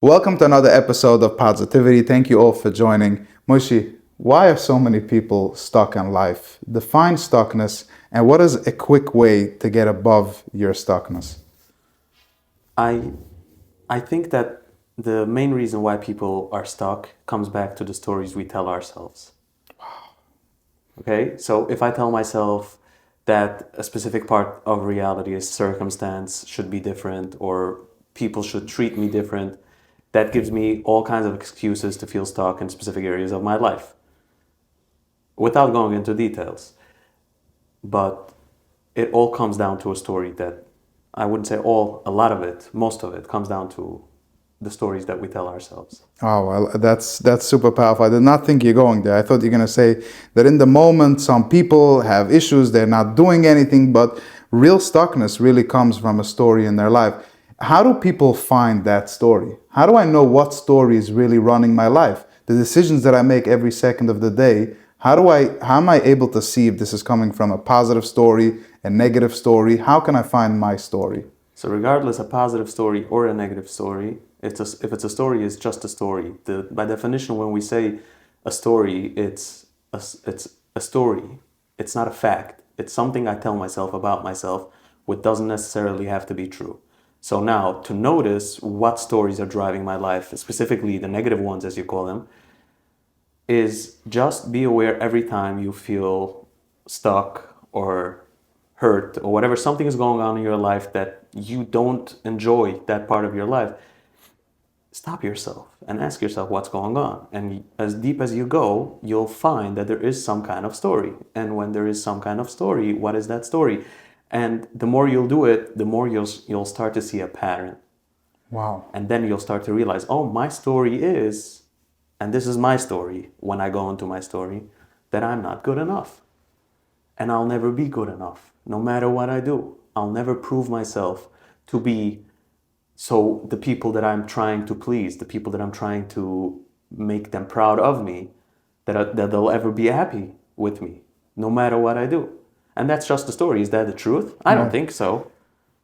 Welcome to another episode of Podsitivity. Thank you all for joining. Moshe, why are so many people stuck in life? Define stuckness, and what is a quick way to get above your stuckness? I I think that the main reason why people are stuck comes back to the stories we tell ourselves. Okay? So if I tell myself that a specific part of reality is circumstance should be different or people should treat me different, that gives me all kinds of excuses to feel stuck in specific areas of my life without going into details. But it all comes down to a story that I wouldn't say all, a lot of it, most of it comes down to the stories that we tell ourselves. Oh, well, that's super powerful. I did not think you're going there. I thought you're going to say that in the moment, some people have issues, they're not doing anything, but real stuckness really comes from a story in their life. How do people find that story? How do I know what story is really running my life? The decisions that I make every second of the day, how am I able to see if this is coming from a positive story, a negative story? How can I find my story? So regardless a positive story or a negative story, if it's a story, it's just a story. By definition, when we say a story, it's a story. It's not a fact. It's something I tell myself about myself, which doesn't necessarily have to be true. So now, to notice what stories are driving my life, specifically the negative ones, as you call them, is just be aware every time you feel stuck or hurt or whatever, something is going on in your life that you don't enjoy that part of your life. Stop yourself and ask yourself what's going on. And as deep as you go, you'll find that there is some kind of story. And when there is some kind of story, what is that story? And the more you'll do it, the more you'll start to see a pattern. Wow. And then you'll start to realize, oh, my story is, and this is my story when I go into my story, that I'm not good enough. And I'll never be good enough, no matter what I do. I'll never prove myself to be so the people that I'm trying to please, the people that I'm trying to make them proud of me, that they'll ever be happy with me, no matter what I do. And that's just the story. Is that the truth? I don't Right. think so.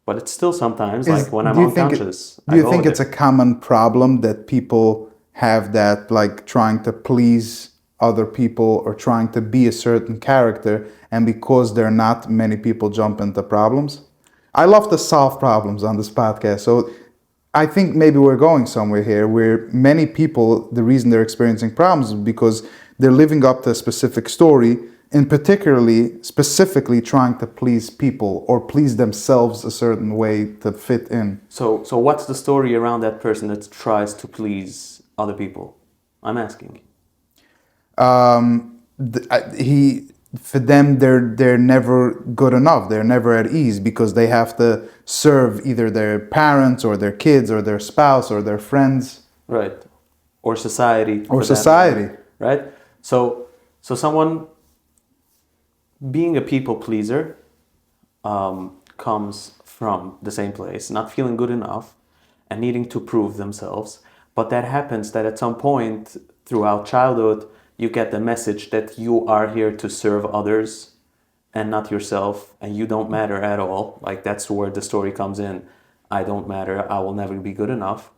But it's still sometimes Is like when I'm do you think unconscious, do I you go think there. it's a common problem that people have, that like trying to please other people or trying to be a certain character, and because they're not, many people jump into problems? I love to solve problems on this podcast, so I think maybe we're going somewhere here where many people, the reason they're experiencing problems is because they're living up to a specific story, and specifically trying to please people or please themselves a certain way to fit in. So what's the story around that person that tries to please other people? I'm asking. He For them, they're never good enough. They're never at ease because they have to serve either their parents or their kids or their spouse or their friends Right. Or society or for that matter. society. Right? So someone being a people pleaser comes from the same place, not feeling good enough and needing to prove themselves. But that happens that at some point throughout childhood, you get the message that you are here to serve others and not yourself, and you don't matter at all. Like that's where the story comes in. I don't matter. I will never be good enough,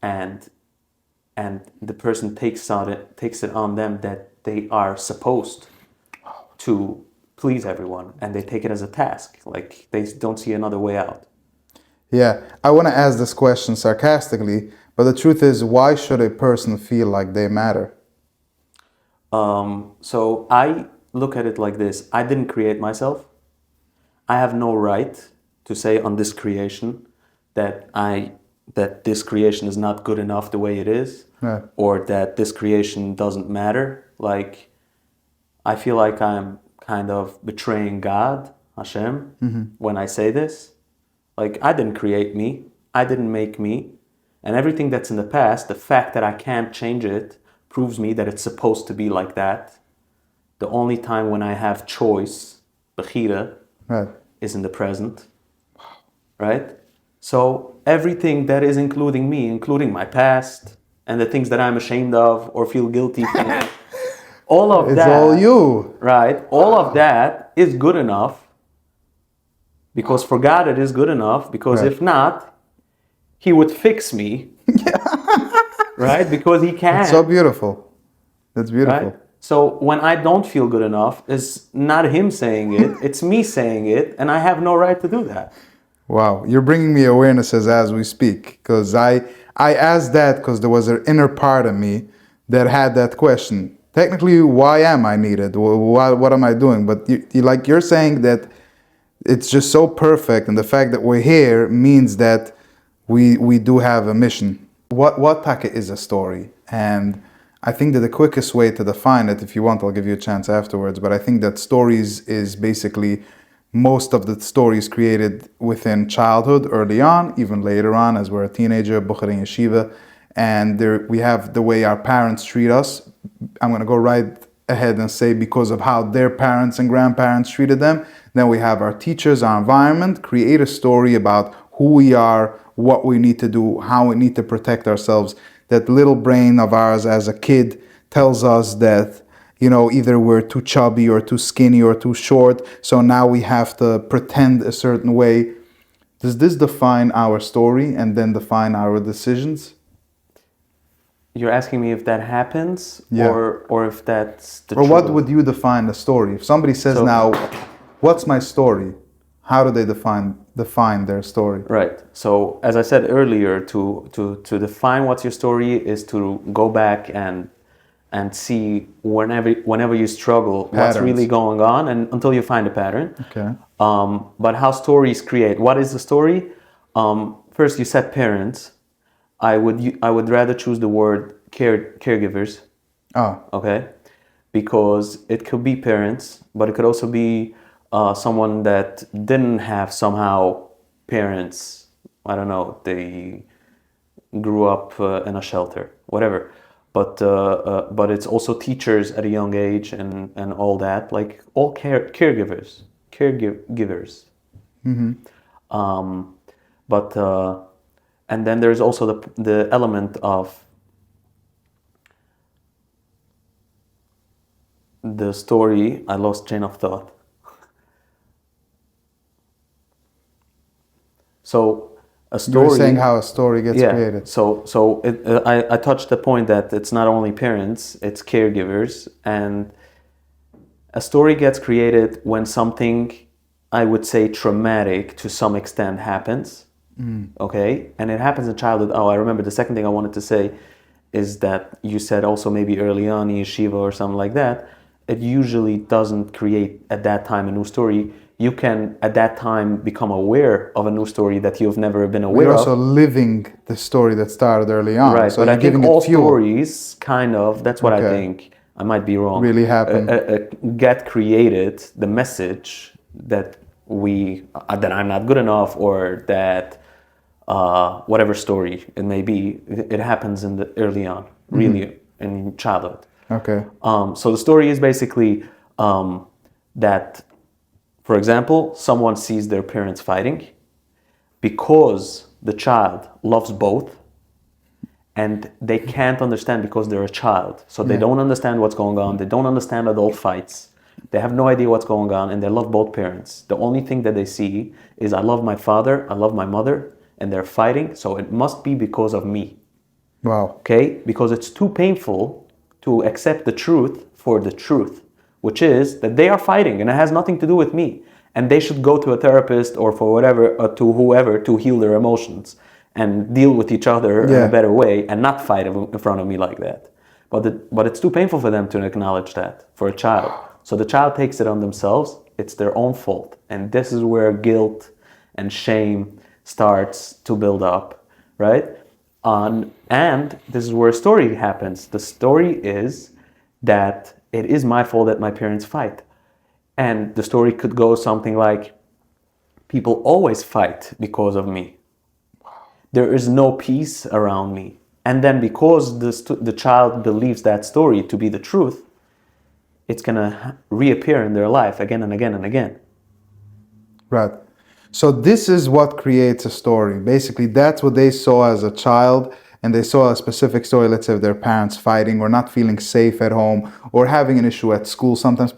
and the person takes it on them that they are supposed to please everyone, and they take it as a task. Like they don't see another way out. Yeah, I want to ask this question sarcastically, but the truth is, why should a person feel like they matter? So I look at it like this: I didn't create myself. I have no right to say on this creation that that this creation is not good enough the way it is, Right. or that this creation doesn't matter. Like I feel like I'm kind of betraying God, Hashem, when I say this. Like I didn't create me, I didn't make me, and everything that's in the past, the fact that I can't change it proves me that it's supposed to be like that. The only time when I have choice, bechira, Right. is in the present, right? So everything that is including me, including my past and the things that I'm ashamed of or feel guilty for, all of It's all that, you. right? All of that is good enough because for God it is good enough, because Right. if not, He would fix me right? Because he It's so can, beautiful. That's right? beautiful. So when I don't feel good enough, it's not him saying it, it's me saying it, and I have no right to do that. Wow, you're bringing me awarenesses as we speak. Because I asked that because there was an inner part of me that had that question. Technically, why am I needed? What am I doing? But like you're saying that it's just so perfect, and the fact that we're here means that we do have a mission. What Taka is a story, and I think that the quickest way to define it, if you want, I'll give you a chance afterwards. But I think that stories is basically most of the stories created within childhood, early on, even later on, as we're a teenager, Bukhari yeshiva, and there we have the way our parents treat us. I'm going to go right ahead and say because of how their parents and grandparents treated them. Then we have our teachers, our environment, create a story about who we are, what we need to do, how we need to protect ourselves. That little brain of ours as a kid tells us that, either we're too chubby or too skinny or too short, so now we have to pretend a certain way. Does this define our story and then define our decisions? You're asking me if that happens Yeah. or if that's the Or what truth. would you define a story? If somebody says So- now, what's my story? How do they define their story? Right. So as I said earlier, to define what's your story is to go back and see whenever you struggle what's Patterns. really going on, and until you find a pattern. Okay. But how stories create? What is the story? First, you said parents. I would rather choose the word caregivers. Oh, Okay, because it could be parents, but it could also be someone that didn't have somehow parents. I don't know, they grew up in a shelter, whatever. But it's also teachers at a young age and all that, like all caregivers. Um, but and then there's also the element of the story. I lost train of thought. So a you story. were saying how a story gets Yeah. created. So I touched the point that it's not only parents, it's caregivers, and a story gets created when something, I would say, traumatic to some extent happens. Okay, and it happens in childhood. Oh, I remember the second thing I wanted to say is that you said also maybe early on in yeshiva or something like that. It usually doesn't create at that time a new story. You can at that time become aware of a new story that you've never been aware We're of. also living the story that started early on. Right, So but you're I think giving all it fuel. stories kind of, that's what I Okay. think, I might be wrong, Really happen. get created, the message that that I'm not good enough, or that whatever story it may be, it happens in the early on, really in childhood. Okay. So the story is basically that, for example, someone sees their parents fighting because the child loves both, and they can't understand because they're a child. So they don't understand what's going on. They don't understand adult fights. They have no idea what's going on, and they love both parents. The only thing that they see is, I love my father, I love my mother, and they're fighting, so it must be because of me. Wow. Okay? Because it's too painful to accept the truth for the truth, which is that they are fighting and it has nothing to do with me. And they should go to a therapist or for whatever, to whoever, to heal their emotions and deal with each other in a better way and not fight in front of me like that. But it's too painful for them to acknowledge that for a child. So the child takes it on themselves. It's their own fault. And this is where guilt and shame starts to build up, right? And this is where a story happens. The story is that it is my fault that my parents fight. And the story could go something like, people always fight because of me. There is no peace around me. And then because the child believes that story to be the truth, it's going to reappear in their life again and again and again. Right. So this is what creates a story. Basically, that's what they saw as a child, and they saw a specific story, let's say, of their parents fighting or not feeling safe at home or having an issue at school. Sometimes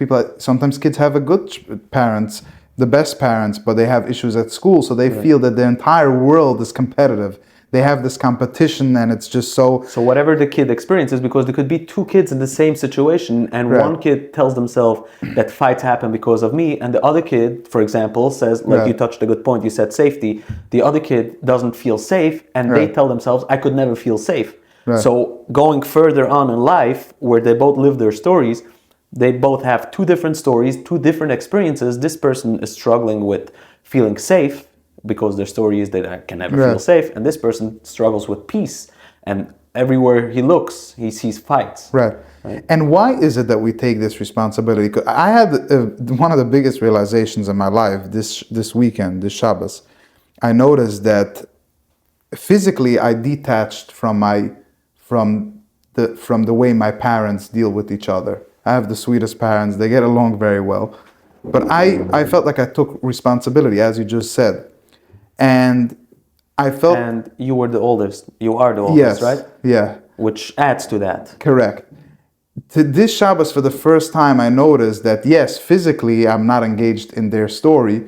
kids have a good parents, the best parents, but they have issues at school, so they feel that their entire world is competitive. they have this competition, and it's just so. So whatever the kid experiences, because there could be two kids in the same situation, and Right. one kid tells themselves that fights happen because of me, and the other kid, for example, says, like Right. you touched a good point, you said safety. The other kid doesn't feel safe, and they Right. tell themselves, I could never feel safe. Right. So going further on in life, where they both live their stories, they both have two different stories, two different experiences. This person is struggling with feeling safe because their story is that I can never feel Right. safe, and this person struggles with peace, and everywhere he looks, he sees fights. Right. And why is it that we take this responsibility? 'Cause I had one of the biggest realizations in my life this weekend, this Shabbos. I noticed that physically I detached from the way my parents deal with each other. I have the sweetest parents; they get along very well. But I felt like I took responsibility, as you just said, and I felt And you were the oldest. You are the oldest, yes, right? yeah, Which adds to that. correct. To this Shabbos, for the first time, I noticed that yes, physically I'm not engaged in their story,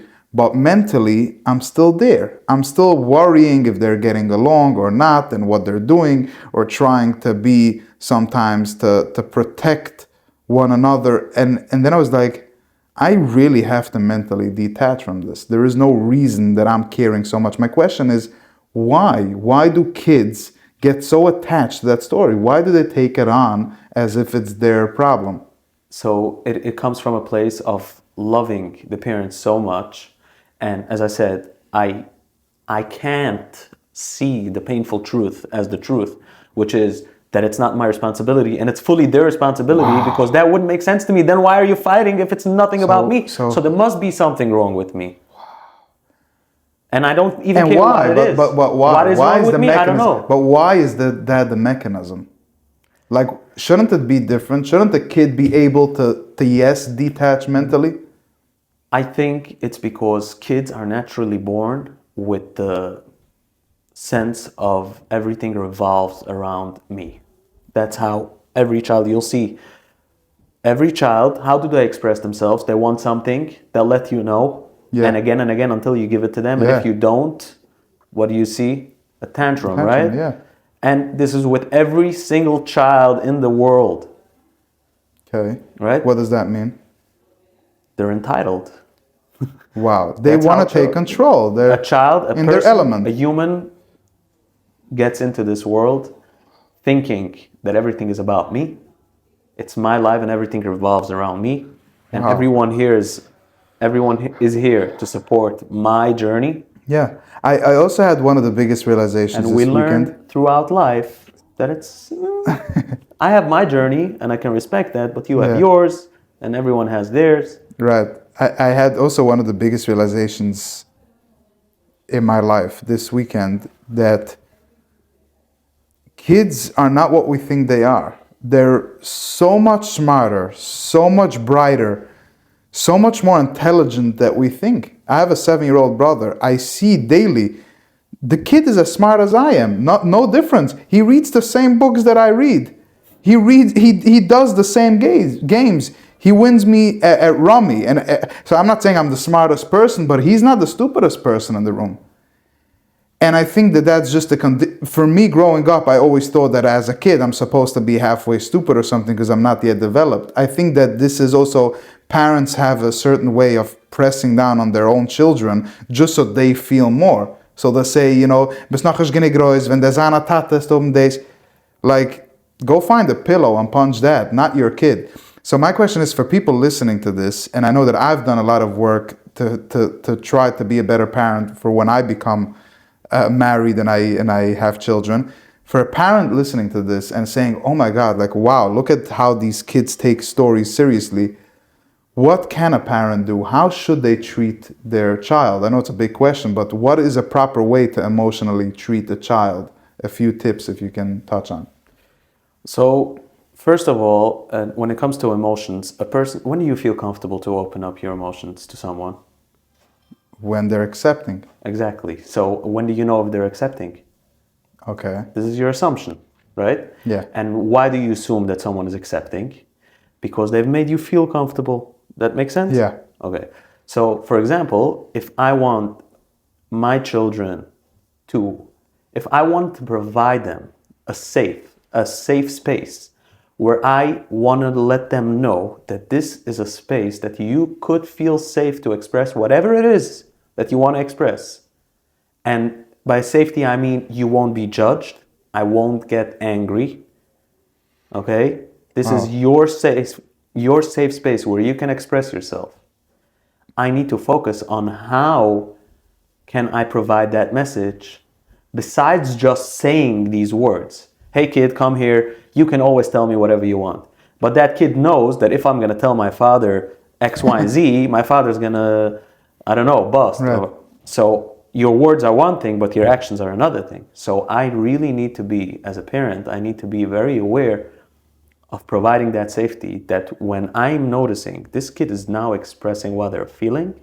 but mentally I'm still there. I'm still worrying if they're getting along or not, and what they're doing, or trying to be sometimes to protect one another. And then I was like, I really have to mentally detach from this. There is no reason that I'm caring so much. My question is, why? Why do kids get so attached to that story? Why do they take it on as if it's their problem? So it comes from a place of loving the parents so much. And as I said, I can't see the painful truth as the truth, which is that it's not my responsibility and it's fully their responsibility, because that wouldn't make sense to me. Then why are you fighting if it's nothing about me? So there must be something wrong with me. And I don't even And care why? what it is. But why? What is Why wrong is with the me? I don't mechanism? know. But why is that the mechanism? Like, shouldn't it be different? Shouldn't the kid be able to yes, detach mentally? I think it's because kids are naturally born with the sense of everything revolves around me. That's how every child, you'll see, every child, how do they express themselves? They want something, they'll let you know, Yeah. and again until you give it to them. And Yeah. if you don't, what do you see? A tantrum, right? Yeah. And this is with every single child in the world, Okay. right? What does that mean? They're entitled. Wow. They That's want how to take control. They're a child, a in person, their element. a human gets into this world thinking that everything is about me. It's my life and everything revolves around me. And Wow. everyone is here to support my journey. Yeah. I also had one of the biggest realizations And this we weekend. learn throughout life that it's, I have my journey and I can respect that, but you have Yeah. yours and everyone has theirs. Right. I had also one of the biggest realizations in my life this weekend, that kids are not what we think they are. They're so much smarter, so much brighter, so much more intelligent than we think. I have a 7-year-old brother. I see daily. The kid is as smart as I am. No difference. He reads the same books that I read. He does the same games. He wins me at rummy. And so I'm not saying I'm the smartest person, but he's not the stupidest person in the room. And I think that that's just for me growing up, I always thought that as a kid, I'm supposed to be halfway stupid or something because I'm not yet developed. I think that this is also, parents have a certain way of pressing down on their own children just so they feel more. So they say, "Bist noch nicht genug groß, wenn der seine Tate ist oben des." Like, go find a pillow and punch that, not your kid. So my question is for people listening to this, and I know that I've done a lot of work to try to be a better parent for when I become married and I have children. For a parent listening to this and saying, "Oh my God, like wow, look at how these kids take stories seriously." What can a parent do? How should they treat their child? I know it's a big question, but what is a proper way to emotionally treat a child? A few tips if you can touch on. So, first of all, when it comes to emotions, when do you feel comfortable to open up your emotions to someone? When they're accepting. Exactly. So, when do you know if they're accepting? Okay. This is your assumption, right? Yeah. And why do you assume that someone is accepting? Because they've made you feel comfortable. That makes sense? Yeah. Okay. So, for example, if I want my children to if I want to provide them a safe space where I want to let them know that this is a space that you could feel safe to express whatever it is that you want to express. And by safety, I mean you won't be judged. I won't get angry. Okay? This is your safe space where you can express yourself. I need to focus on how can I provide that message besides just saying these words. Hey kid, come here. You can always tell me whatever you want. But that kid knows that if I'm going to tell my father X, Y, and Z, my father's going to, I don't know, bust. Right. So your words are one thing, but your actions are another thing. So I really need to be, as a parent, I need to be very aware of providing that safety, that when I'm noticing this kid is now expressing what they're feeling,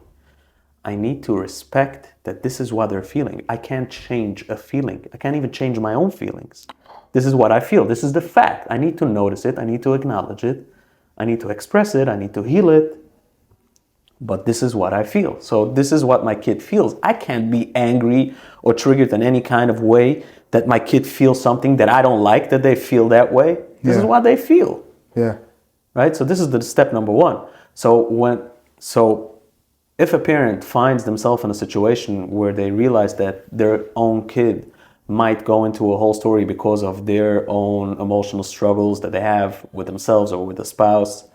I need to respect that this is what they're feeling. I can't change a feeling. I can't even change my own feelings. This is what I feel. This is the fact. I need to notice it. I need to acknowledge it. I need to express it. I need to heal it. But this is what I feel. So this is what my kid feels. I can't be angry or triggered in any kind of way that my kid feels something that I don't like, that they feel that way. This is what they feel. Yeah. Right? So this is the step number one. So if a parent finds themselves in a situation where they realize that their own kid might go into a whole story because of their own emotional struggles that they have with themselves or with a spouse,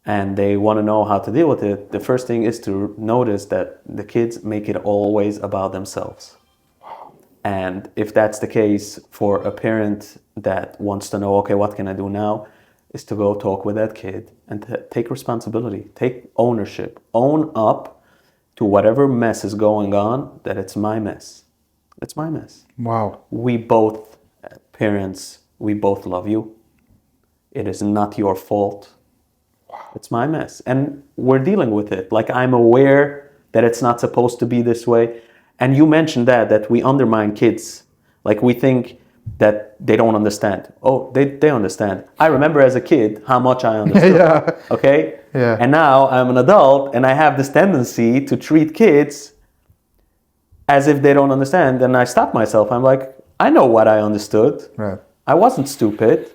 and they want to know how to deal with it, the first thing is to notice that the kids make it always about themselves. And if that's the case for a parent that wants to know, okay, what can I do now? Is to go talk with that kid and take responsibility, take ownership, own up to whatever mess is going on, that it's my mess. It's my mess. Wow. We both, parents, we both love you. It is not your fault. It's my mess. And we're dealing with it. Like, I'm aware that it's not supposed to be this way. And you mentioned that we undermine kids. Like, we think that they don't understand. Oh, they understand. I remember as a kid how much I understood. Yeah. Okay? Yeah. And now I'm an adult and I have this tendency to treat kids as if they don't understand. And I stop myself. I'm like, I know what I understood. Right. I wasn't stupid.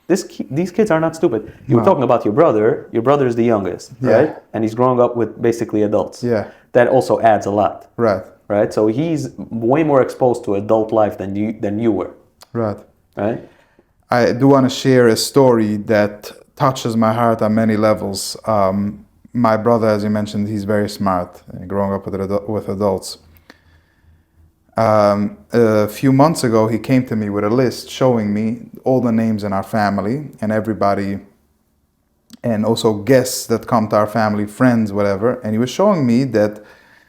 These kids are not stupid. You were talking about your brother. Your brother is the youngest, right? And he's growing up with basically adults. Yeah. That also adds a lot. Right. Right? So he's way more exposed to adult life than you were. Right. Right? I do want to share a story that touches my heart on many levels. My brother, as you mentioned, he's very smart, growing up with adults. A few months ago, he came to me with a list showing me all the names in our family and everybody, and also guests that come to our family, friends, whatever. And he was showing me that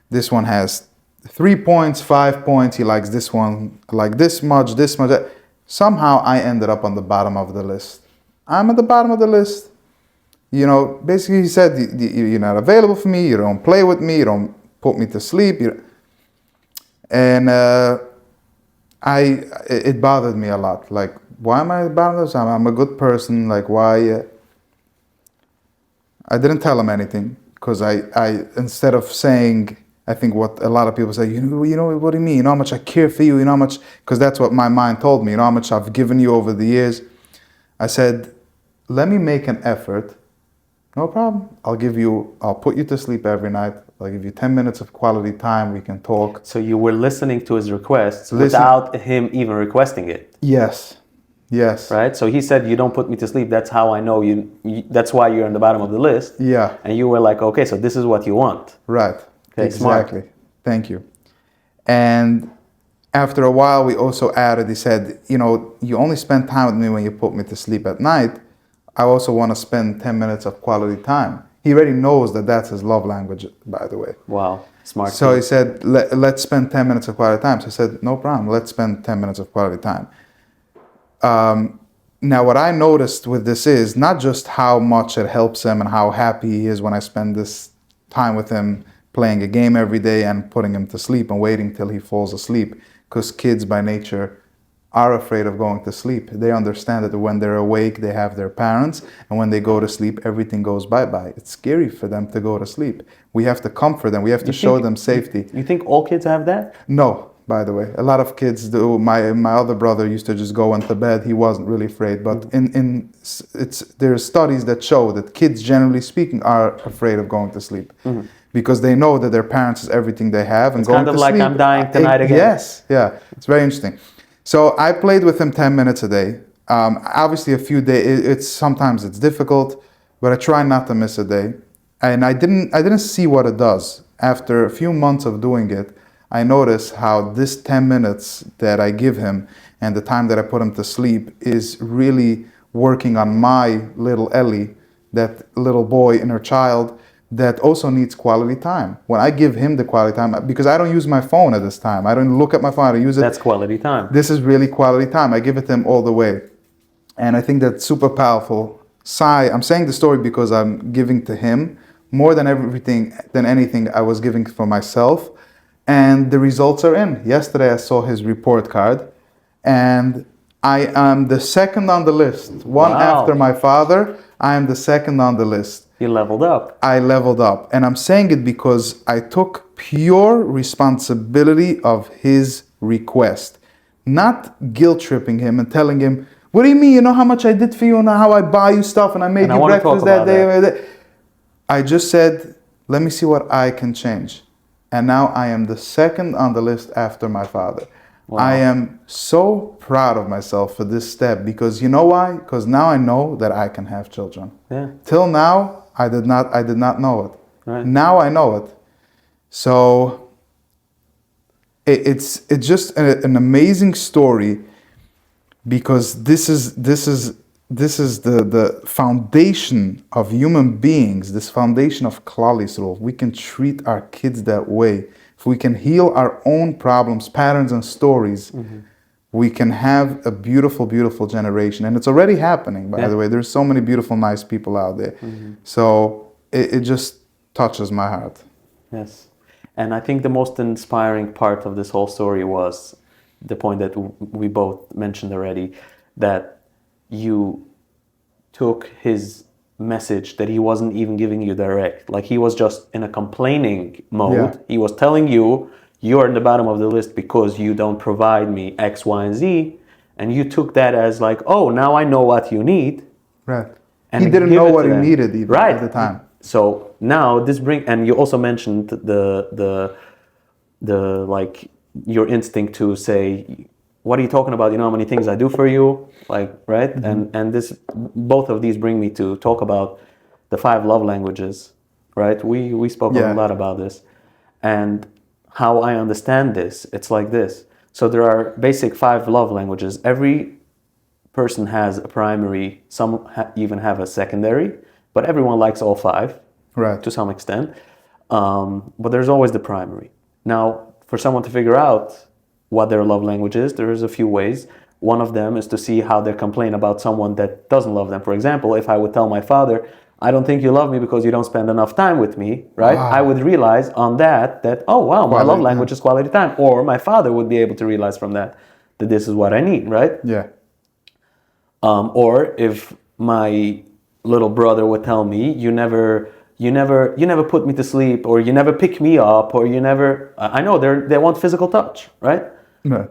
this one has 3 points, 5 points. He likes this one like this much, this much. Somehow I ended up on the bottom of the list. I'm at the bottom of the list. You know, basically he said, you're not available for me, you don't play with me, you don't put me to sleep. And it bothered me a lot. Like, why am I at the bottom of this? I'm a good person. Like, why? I didn't tell him anything because I instead of saying, I think what a lot of people say, you know, what do you mean? You know how much I care for you? You know how much, because that's what my mind told me, you know how much I've given you over the years. I said, let me make an effort. No problem. I'll put you to sleep every night. I'll give you 10 minutes of quality time. We can talk. So you were listening to his requests without him even requesting it. Yes. Yes. Right? So he said, you don't put me to sleep. That's how I know you. That's why you're on the bottom of the list. Yeah. And you were like, okay, so this is what you want. Right. Okay, exactly. Smart. Thank you. And after a while, we also added, he said, you know, you only spend time with me when you put me to sleep at night. I also want to spend 10 minutes of quality time. He already knows that that's his love language, by the way. Wow, smart. So he said, let's spend 10 minutes of quality time. So I said, no problem, let's spend 10 minutes of quality time. Now, what I noticed with this is not just how much it helps him and how happy he is when I spend this time with him playing a game every day and putting him to sleep and waiting till he falls asleep, because kids by nature are afraid of going to sleep. They understand that when they're awake, they have their parents, and when they go to sleep, everything goes bye-bye. It's scary for them to go to sleep. We have to comfort them. We have to show them safety. You think all kids have that? No, by the way. A lot of kids do. My other brother used to just go into bed. He wasn't really afraid. But there are studies that show that kids, generally speaking, are afraid of going to sleep because they know that their parents is everything they have, and It's going kind of to like sleep. I'm dying tonight again. Yes, yeah, it's very interesting. So I played with him 10 minutes a day. Obviously, a few days. It's sometimes it's difficult, but I try not to miss a day. And I didn't see what it does. After a few months of doing it, I noticed how this 10 minutes that I give him and the time that I put him to sleep is really working on my little Ellie, that little boy, inner child, that also needs quality time. When I give him the quality time, because I don't use my phone at this time, I don't look at my phone, I don't use it. That's quality time. This is really quality time. I give it to him all the way. And I think that's super powerful. I'm saying the story because I'm giving to him more than anything I was giving for myself. And the results are in. Yesterday I saw his report card, and I am the second on the list. One after my father, I am the second on the list. You leveled up. I leveled up. And I'm saying it because I took pure responsibility of his request. Not guilt tripping him and telling him, what do you mean? You know how much I did for you and how I buy you stuff and I made you breakfast that day? I just said, let me see what I can change. And now I am the second on the list after my father. Wow. I am so proud of myself for this step because you know why? Because now I know that I can have children. Yeah. Till now, I did not know it. Right. Now I know it. So it's just an amazing story because this is the foundation of human beings, this foundation of Klal Yisrael. We can treat our kids that way. If we can heal our own problems, patterns, and stories, we can have a beautiful, beautiful generation. And it's already happening, by the way. There's so many beautiful, nice people out there. So it just touches my heart. Yes. And I think the most inspiring part of this whole story was the point that we both mentioned already, that you took his message that he wasn't even giving you direct. Like he was just in a complaining mode. Yeah. He was telling you, you're in the bottom of the list because you don't provide me X, Y, and Z. And you took that as like, oh, now I know what you need. Right. And he didn't know what he needed even at the time. So now this and you also mentioned the like your instinct to say, what are you talking about? You know how many things I do for you? Like, right? And this, both of these bring me to talk about the 5 love languages, right? We spoke a lot about this. And how I understand this, it's like this. So there are basic 5 love languages. Every person has a primary, some even have a secondary, but everyone likes all 5, right, to some extent. But there's always the primary. Now, for someone to figure out what their love language is, there is a few ways. One of them is to see how they complain about someone that doesn't love them. For example, if I would tell my father, I don't think you love me because you don't spend enough time with me, right? I would realize on that, oh wow, my love language is quality time. Or my father would be able to realize from that this is what I need, right? Yeah. Or if my little brother would tell me, you never put me to sleep, or you never pick me up, or you never, I know they want physical touch, right? Right.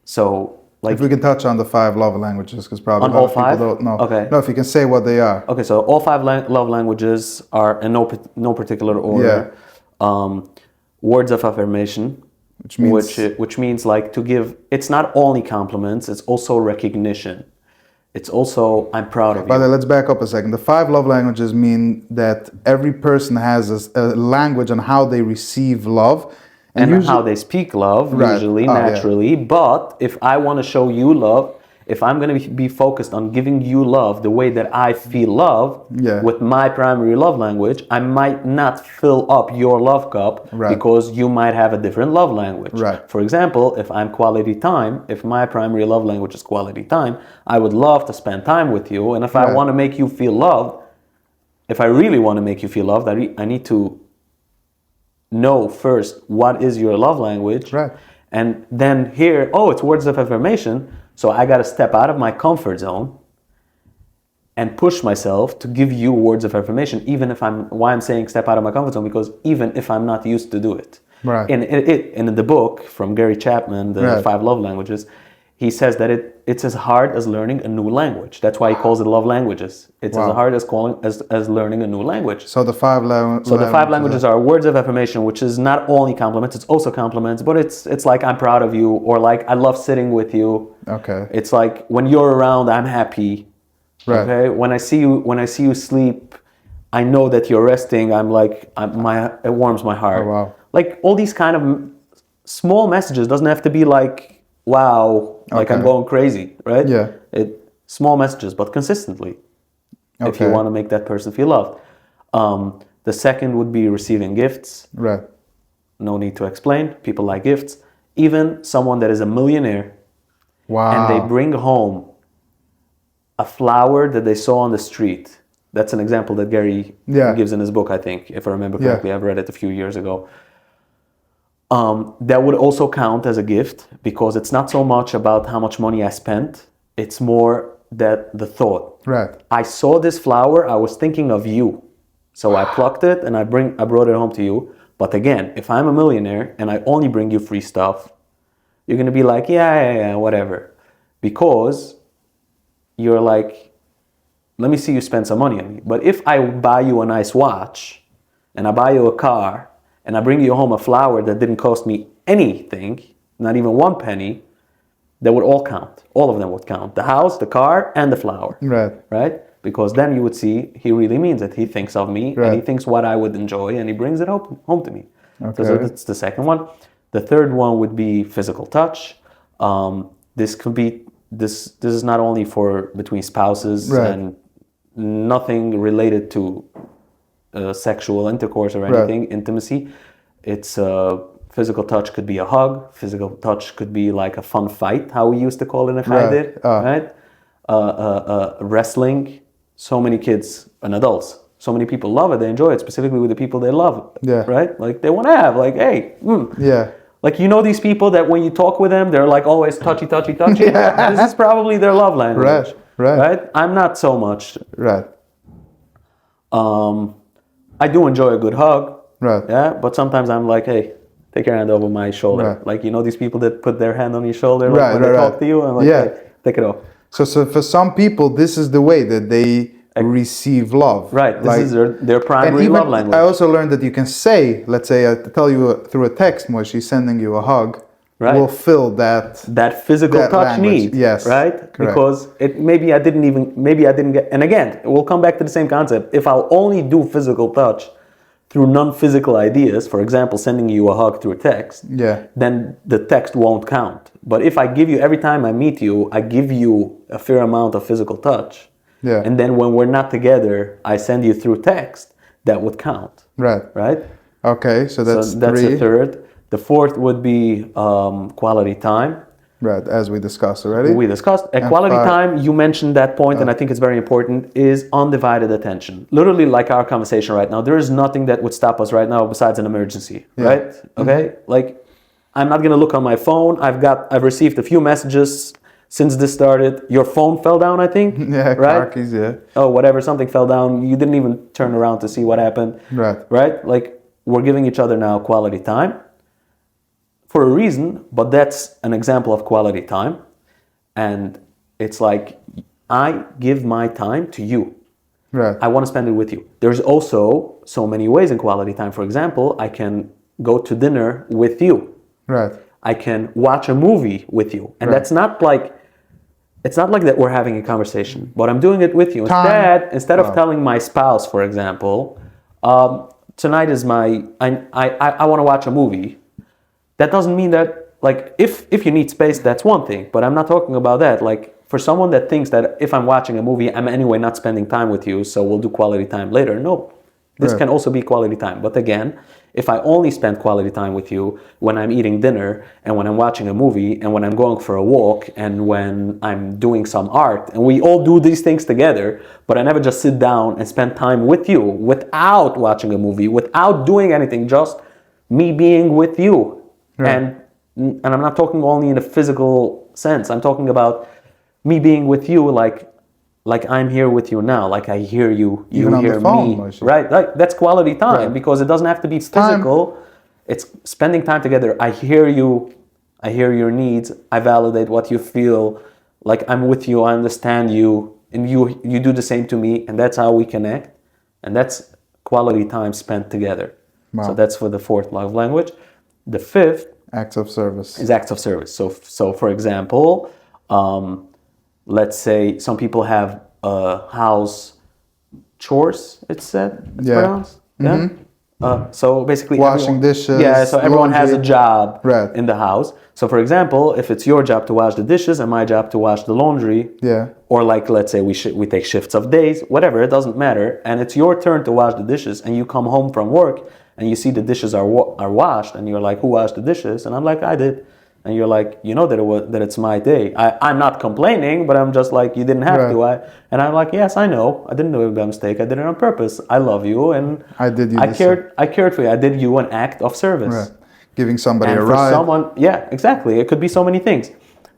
So, like, if we can touch on the 5 love languages, because probably on all 5 people don't know. Okay. No, if you can say what they are. Okay, so all 5 love languages are in no particular order. Yeah. Words of affirmation, which means like to give. It's not only compliments; it's also recognition. It's also, I'm proud of you. By the way, let's back up a second. The 5 love languages mean that every person has a language on how they receive love. And how they speak love, usually, naturally. Yeah. But if I want to show you love, if I'm going to be focused on giving you love the way that I feel love with my primary love language, I might not fill up your love cup because you might have a different love language. Right. For example, if I'm quality time, if my primary love language is quality time, I would love to spend time with you. And if I want to make you feel loved, if I really want to make you feel loved, I need to know first what is your love language, and then here, it's words of affirmation. So I got to step out of my comfort zone and push myself to give you words of affirmation, even if why I'm saying step out of my comfort zone, because even if I'm not used to do it, Right. And in the book from Gary Chapman, the Right. 5 Love Languages, he says that it's as hard as learning a new language. That's why he calls it love languages. It's as Wow. hard as learning a new language. So the five languages. So the 5 languages are words of affirmation, which is not only compliments, it's also compliments, but it's like I'm proud of you, or like I love sitting with you. Okay. It's like when you're around, I'm happy. Right. Okay. When I see you sleep, I know that you're resting. It warms my heart. Oh, wow. Like all these kind of small messages doesn't have to be like, wow, like I'm Okay. going crazy, right? Yeah. Small messages, but consistently, if you Okay. want to make that person feel loved. The second would be receiving gifts. Right. No need to explain. People like gifts. Even someone that is a millionaire Wow. and they bring home a flower that they saw on the street. That's an example that Gary Yeah. gives in his book, I think, if I remember Yeah. correctly. I've read it a few years ago. That would also count as a gift because it's not so much about how much money I spent. It's more that the thought. Right. I saw this flower, I was thinking of you. So I plucked it and I brought it home to you. But again, if I'm a millionaire and I only bring you free stuff, you're going to be like, yeah, whatever. Because you're like, let me see you spend some money on me. But if I buy you a nice watch and I buy you a car and I bring you home a flower that didn't cost me anything, not even 1 penny, that would all count. All of them would count. The house, the car, and the flower. Right. Right? Because then you would see he really means it. He thinks of me and he Right. thinks what I would enjoy and he brings it home to me. Okay. So that's the second one. The third one would be physical touch. This could be this is not only for between spouses Right. and nothing related to sexual intercourse or anything, intimacy. It's physical touch could be a hug. Physical touch could be like a fun fight, how we used to call it in Haider, right? Wrestling. So many kids and adults, so many people love it. They enjoy it, specifically with the people they love, Yeah. right? Like they want to have, like, hey, Yeah. like these people that when you talk with them, they're like always touchy. Yeah. This is probably their love language, Right. I'm not so much. Right. I do enjoy a good hug, Right. yeah, but sometimes I'm like, hey, take your hand over my shoulder. Right. Like, these people that put their hand on your shoulder like, Right, when they right, talk right. to you, I'm like, Yeah. hey, take it off. So for some people, this is the way that they receive love. Right, this is their and primary even love language. I also learned that you can say, let's say, I tell you through a text, Moshe, sending you a hug, Right. will fill that. That physical that touch language. need, Yes, right? correct. Because maybe I didn't get, and again, we'll come back to the same concept. If I'll only do physical touch through non-physical ideas, for example, sending you a hug through a text, Yeah. then the text won't count. But if I give you, every time I meet you, I give you a fair amount of physical touch, Yeah. and then when we're not together, I send you through text, that would count, Right. right? Okay, so that's So that's three. the third. The fourth would be quality time. Right, as we discussed already. We discussed. At And quality five- time, you mentioned that point, and I think it's very important, is undivided attention. Literally like our conversation right now. There is nothing that would stop us right now besides an emergency, right? Okay? Like, I'm not going to look on my phone. I've received a few messages since this started. Your phone fell down, I think. Yeah, right? car keys, yeah. Oh, whatever, something fell down. You didn't even turn around to see what happened. Right. Right? Like, we're giving each other now quality time for a reason, but that's an example of quality time. And it's like, I give my time to you. Right. I want to spend it with you. There's also so many ways in quality time. For example, I can go to dinner with you. Right. I can watch a movie with you. And Right. that's not like, it's not like that we're having a conversation, but I'm doing it with you. Time. Instead of telling my spouse, for example, tonight is I want to watch a movie. That doesn't mean that, like, if you need space, that's one thing, but I'm not talking about that. Like, for someone that thinks that if I'm watching a movie, I'm anyway not spending time with you, so we'll do quality time later. No, this Right. can also be quality time. But again, if I only spend quality time with you when I'm eating dinner and when I'm watching a movie and when I'm going for a walk and when I'm doing some art, and we all do these things together, but I never just sit down and spend time with you without watching a movie, without doing anything, just me being with you. Right. And I'm not talking only in a physical sense. I'm talking about me being with you like I'm here with you now, like I hear you, you Even on the hear phone, me, Moshe. right? Like, that's quality time Right. because it doesn't have to be time. physical. It's spending time together. I hear you. I hear your needs. I validate what you feel. Like I'm with you. I understand you, and you do the same to me, and that's how we connect. And that's quality time spent together. Wow. So that's for the fourth love language. The fifth Acts of service. is acts of service. So for example, let's say some people have house chores. It's said. It's Yeah. pronounced. Yeah. So basically, Washing dishes, Yeah. So everyone has a laundry. job Right. in the house. So for example, if it's your job to wash the dishes and my job to wash the laundry, Yeah. or like let's say we take shifts of days, whatever, it doesn't matter, and it's your turn to wash the dishes, and you come home from work and you see the dishes are washed, and you're like, who washed the dishes? And I'm like, I did. And you're like, you know that it's my day. I'm not complaining, but I'm just like, you didn't have to. And I'm like, yes, I know. I didn't do a mistake. I did it on purpose. I love you, and I did you I the cared for you. I did you an act of service. Right. Giving somebody And a for ride. someone, yeah, exactly. It could be so many things.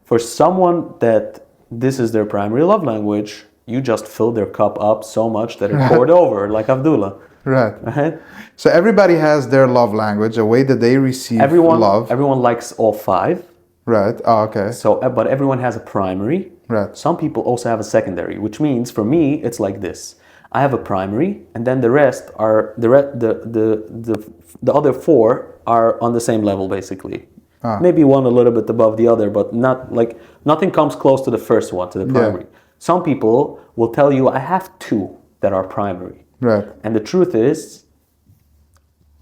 For someone that this is their primary love language, you just fill their cup up so much that it poured over, like Abdullah. Right. Right? So everybody has their love language, a way that they receive love. Everyone likes all five. Right. Oh, okay. So, but everyone has a primary. Right. Some people also have a secondary, which means for me it's like this: I have a primary, and then the rest are the other four are on the same level basically. Maybe one a little bit above the other, but not like nothing comes close to the first one, to the primary. Some people will tell you, I have two that are primary. Right. And the truth is,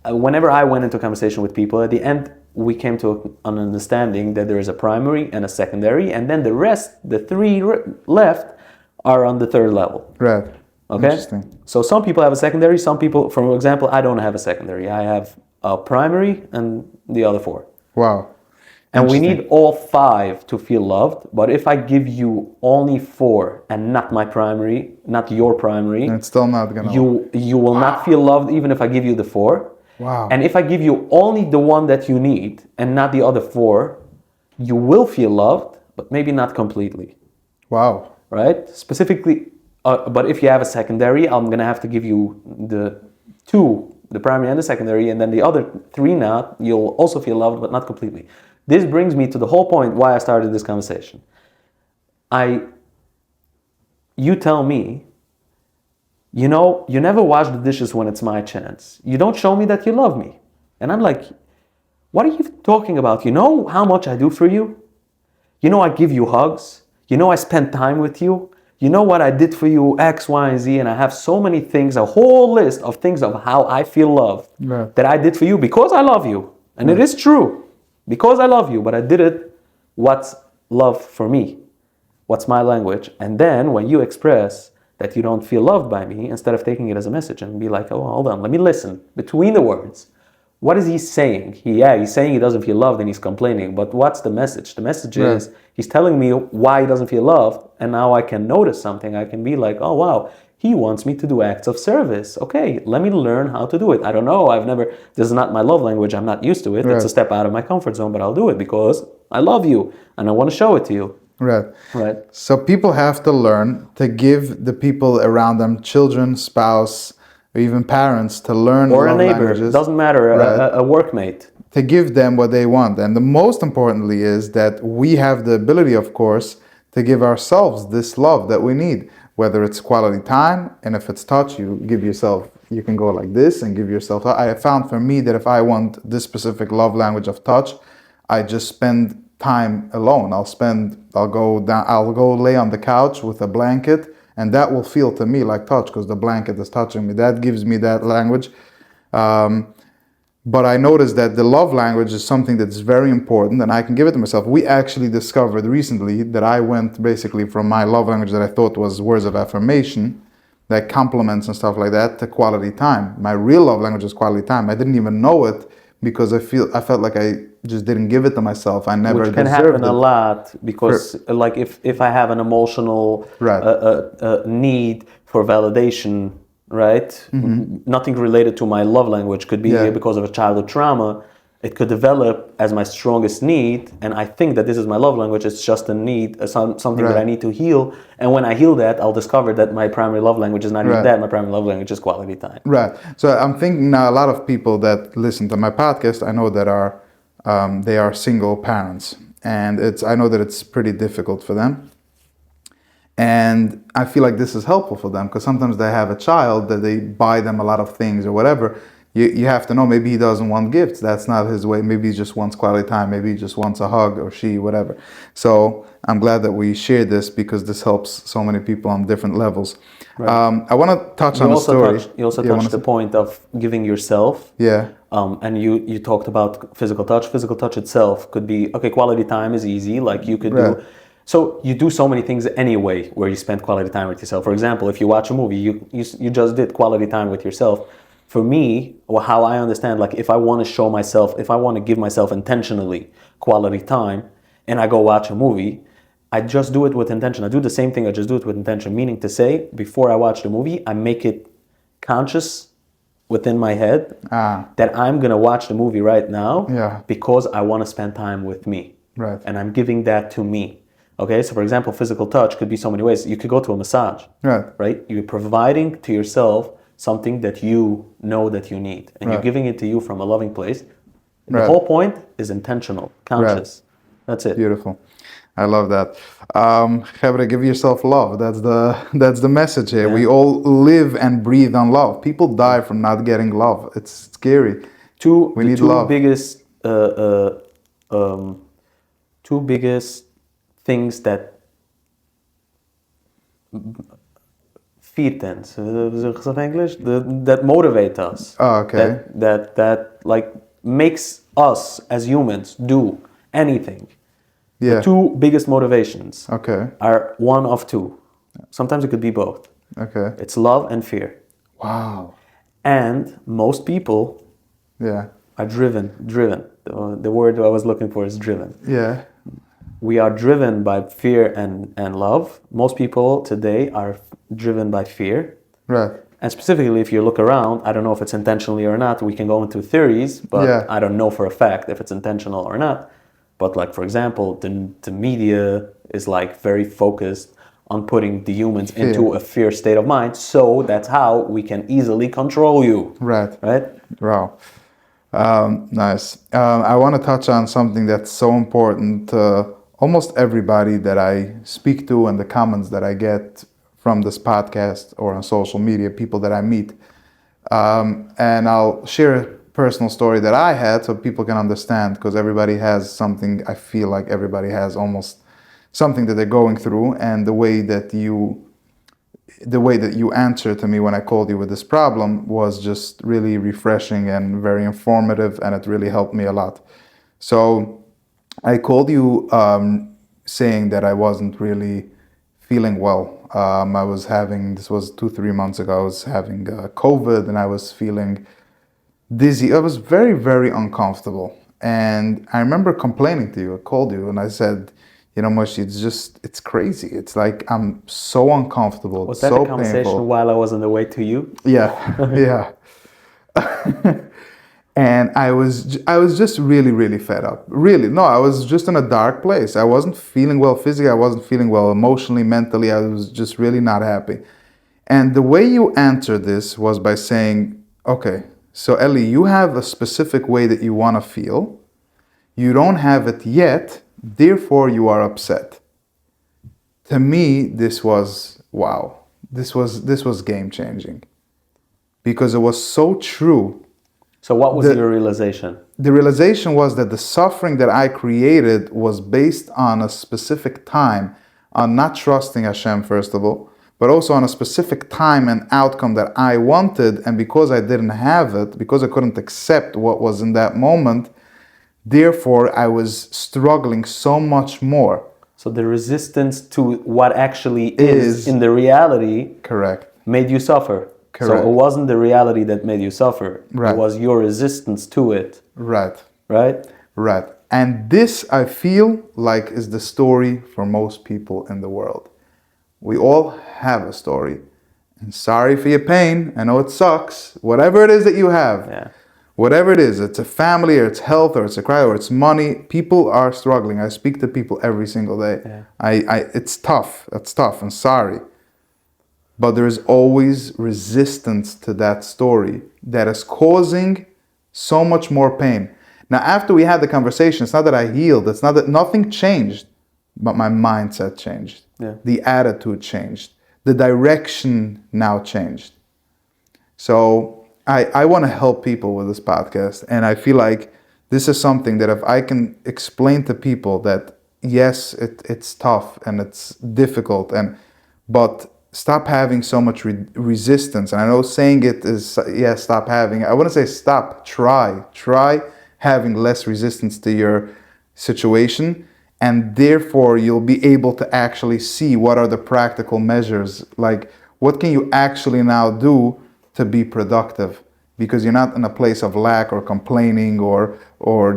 whenever I went into conversation with people, at the end we came to an understanding that there is a primary and a secondary, and then the rest, the three left, are on the third level. Right. Okay. Interesting. So some people have a secondary. Some people, for example, I don't have a secondary. I have a primary and the other four. Wow. And we need all five to feel loved. But if I give you only four and not my primary, not your primary, And it's still not gonna. you will not feel loved even if I give you the four. Wow. And if I give you only the one that you need and not the other four, you will feel loved, but maybe not completely. Wow. Right? Specifically, but if you have a secondary, I'm gonna have to give you the two, the primary and the secondary, and then the other three not. You'll also feel loved, but not completely. This brings me to the whole point why I started this conversation. You tell me, you know, you never wash the dishes when it's my chance. You don't show me that you love me. And I'm like, what are you talking about? You know how much I do for you? You know I give you hugs? You know I spend time with you? You know what I did for you, X, Y, and Z, and I have so many things, a whole list of things of how I feel loved that I did for you because I love you. And it is true. Because I love you, but I did it, what's love for me? What's my language? And then when you express that you don't feel loved by me, instead of taking it as a message and be like, oh, hold on, let me listen between the words. What is he saying? He's saying he doesn't feel loved and he's complaining, but what's the message? The message is he's telling me why he doesn't feel loved, and now I can notice something. I can be like, oh, wow, he wants me to do acts of service. Okay, let me learn how to do it. I don't know. This is not my love language. I'm not used to it. It's a step out of my comfort zone, but I'll do it because I love you and I want to show it to you. Right. Right. So people have to learn to give the people around them, children, spouse, or even parents, to learn or love a neighbor. languages. Doesn't matter. A workmate. To give them what they want. And the most importantly is that we have the ability, of course, to give ourselves this love that we need. Whether it's quality time, and if it's touch, you can go like this and give yourself. I have found for me that if I want this specific love language of touch, I just spend time alone. I'll go lay on the couch with a blanket, and that will feel to me like touch because the blanket is touching me. That gives me that language. But I noticed that the love language is something that's very important, and I can give it to myself. We actually discovered recently that I went basically from my love language that I thought was words of affirmation, like compliments and stuff like that, to quality time. My real love language is quality time. I didn't even know it because I felt like I just didn't give it to myself. I never Which can deserved happen it. a lot because, like, if I have an emotional need for validation, right? Mm-hmm. Nothing related to my love language could be because of a childhood trauma. It could develop as my strongest need, and I think that this is my love language. It's just a need, something that I Right. need to heal. And when I heal that, I'll discover that my primary love language is not even Right. that. My primary love language is quality time. Right. So I'm thinking now a lot of people that listen to my podcast, I know that are they are single parents, and I know that it's pretty difficult for them. And I feel like this is helpful for them because sometimes they have a child that they buy them a lot of things or whatever. You have to know maybe he doesn't want gifts. That's not his way. Maybe he just wants quality time. Maybe he just wants a hug or she, whatever. So I'm glad that we shared this because this helps so many people on different levels. Right. I want to touch on a story. You also Yeah, touched the point of giving yourself. Yeah. And you talked about physical touch. Physical touch itself could be, okay, quality time is easy. Like you could Right. do. So you do so many things anyway where you spend quality time with yourself. For example, if you watch a movie, you just did quality time with yourself. For me, or how I understand, like if I want to show myself, if I want to give myself intentionally quality time and I go watch a movie, I just do it with intention. I do the same thing, I just do it with intention. Meaning to say, before I watch the movie, I make it conscious within my head that I'm going to watch the movie right now Yeah. because I want to spend time with me. Right. And I'm giving that to me. Okay, so for example, physical touch could be so many ways. You could go to a massage, Right. You're providing to yourself something that you know that you need, and you're Right. giving it to you from a loving place. The Right. whole point is intentional, conscious. That's it. Beautiful. I love that. Hebra, give yourself love. That's the message here. Yeah. We all live and breathe on love. People die from not getting love. It's scary. We need love. Two biggest things that feedens, zeggen ze in English, that motivate us. Oh, okay. That like makes us as humans do anything. Yeah. The two biggest motivations Okay. are one of two. Sometimes it could be both. Okay. It's love and fear. Wow. And most people Yeah. are driven. The word I was looking for is driven. Yeah. We are driven by fear and love. Most people today are driven by fear. Right. And specifically, if you look around, I don't know if it's intentionally or not. We can go into theories, but Yeah. I don't know for a fact if it's intentional or not. But like, for example, the media is like very focused on putting the humans into a fear state of mind. So that's how we can easily control you. Right. Right? Wow. Nice. I want to touch on something that's so important to almost everybody that I speak to and the comments that I get from this podcast or on social media, people that I meet. And I'll share a personal story that I had so people can understand, because everybody has something. I feel like everybody has almost something that they're going through, and the way that you answered to me when I called you with this problem was just really refreshing and very informative, and it really helped me a lot. So I called you saying that I wasn't really feeling well. This was 2-3 months ago, I was having COVID, and I was feeling dizzy. I was very, very uncomfortable. And I remember complaining to you. I called you and I said, Moshe, it's crazy. It's like I'm so uncomfortable. Was It's that so a conversation painful. while I was on the way to you? Yeah, yeah. And I was just really, really fed up. Really, no, I was just in a dark place. I wasn't feeling well physically. I wasn't feeling well emotionally, mentally. I was just really not happy. And the way you answered this was by saying, okay, so Eli, you have a specific way that you want to feel. You don't have it yet, therefore you are upset. To me, this was, wow. This was game changing. Because it was so true. So what was your realization? The realization was that the suffering that I created was based on a specific time, on not trusting Hashem, first of all, but also on a specific time and outcome that I wanted. And because I didn't have it, because I couldn't accept what was in that moment, therefore I was struggling so much more. So the resistance to what actually is in the reality correct made you suffer. Correct. So it wasn't the reality that made you suffer. Right. It was your resistance to it. Right. Right? Right. And this, I feel like, is the story for most people in the world. We all have a story. And sorry for your pain. I know it sucks. Whatever it is that you have. Yeah. Whatever it is, it's a family or it's health or it's a cry or it's money, people are struggling. I speak to people every single day. Yeah. It's tough. It's tough. I'm sorry. But there is always resistance to that story that is causing so much more pain. Now, after we had the conversation, it's not that I healed. It's not that nothing changed, but my mindset changed. Yeah. The attitude changed. The direction now changed. So I want to help people with this podcast. And I feel like this is something that if I can explain to people that, yes, it's tough and it's difficult, but stop having so much resistance. And I know saying it is, yeah, stop having. I wouldn't say stop. Try having less resistance to your situation. And therefore, you'll be able to actually see what are the practical measures. Like, what can you actually now do to be productive? Because you're not in a place of lack or complaining or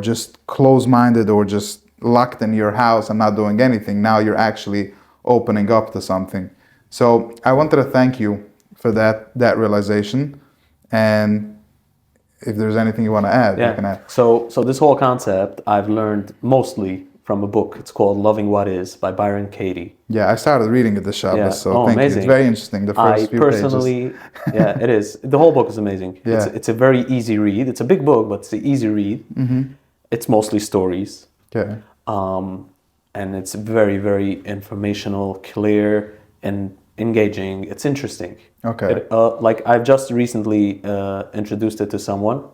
just close-minded or just locked in your house and not doing anything. Now you're actually opening up to something. So I wanted to thank you for that realization. And if there's anything you want to add, you can Yeah. add. So this whole concept I've learned mostly from a book. It's called Loving What Is by Byron Katie. Yeah, I started reading it this Shabbos, Yeah. so Oh, thank you. amazing. It's very interesting, the I first few pages. personally, yeah, it is. The whole book is amazing. Yeah. It's a very easy read. It's a big book, but it's an easy read. It's mostly stories. Okay. And it's very, very informational, clear, and engaging. It's interesting. Okay. Like I've just recently introduced it to someone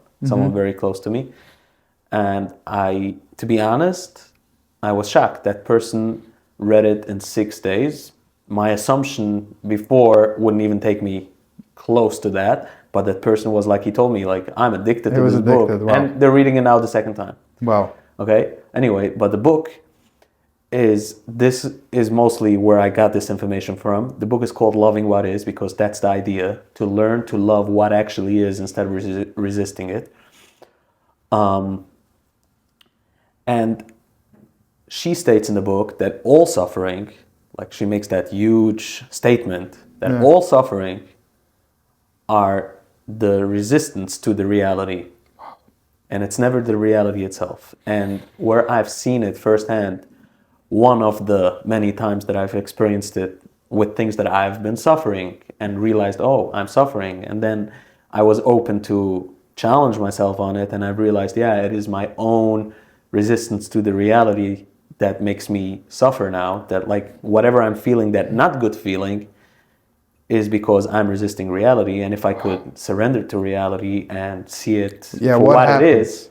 very close to me, and to be honest, I was shocked. That person read it in 6 days. My assumption before wouldn't even take me close to that, but that person was like, he told me, like, I'm addicted to this book, wow. and they're reading it now the second time. Wow. Okay. Anyway, but the book this is mostly where I got this information from. The book is called Loving What Is because that's the idea, to learn to love what actually is instead of resisting it. And she states in the book that all suffering, like she makes that huge statement, that all suffering are the resistance to the reality. And it's never the reality itself. And where I've seen it firsthand, one of the many times that I've experienced it with things that I've been suffering and realized, oh, I'm suffering. And then I was open to challenge myself on it. And I've realized, yeah, it is my own resistance to the reality that makes me suffer now. That like whatever I'm feeling, that not good feeling, is because I'm resisting reality. And if I could surrender to reality and see it for what it is,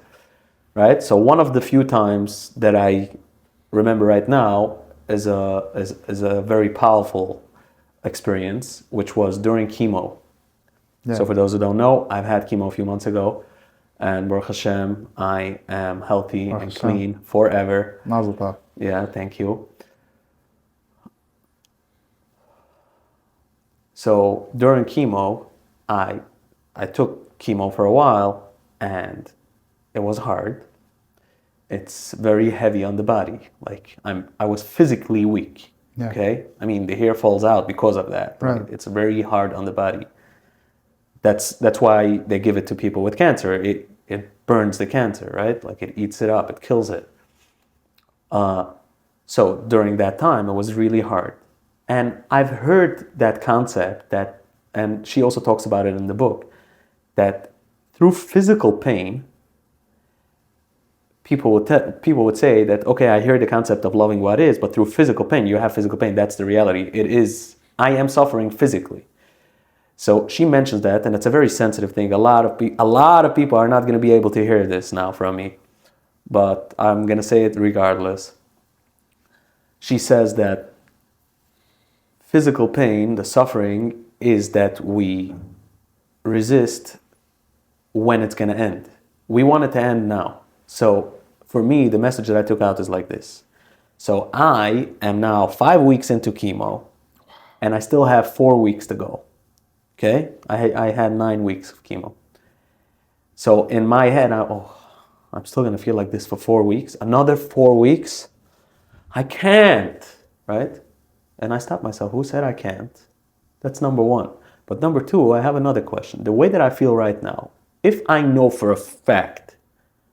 right? So one of the few times that I remember right now is a very powerful experience, which was during chemo. Yeah. So for those who don't know, I've had chemo a few months ago, and Baruch Hashem, I am healthy and clean forever. Mazel tov. Yeah, thank you. So during chemo, I took chemo for a while, and it was hard. It's very heavy on the body. Like I was physically weak. Yeah. Okay, I mean the hair falls out because of that. Right. It's very hard on the body. That's why they give it to people with cancer. It burns the cancer, right? Like it eats it up, it kills it. So during that time, it was really hard. And I've heard that concept and she also talks about it in the book, that through physical pain, people would say that, okay, I hear the concept of loving what is, but through physical pain, you have physical pain. That's the reality. It is, I am suffering physically. So she mentions that, and it's a very sensitive thing. A lot of people are not going to be able to hear this now from me, but I'm going to say it regardless. She says that physical pain, the suffering, is that we resist when it's going to end. We want it to end now. So for me, the message that I took out is like this. So I am now 5 weeks into chemo, and I still have 4 weeks to go. Okay? I had 9 weeks of chemo. So in my head, I'm still going to feel like this for 4 weeks. Another 4 weeks? I can't, right? And I stopped myself. Who said I can't? That's number one. But number two, I have another question. The way that I feel right now, if I know for a fact,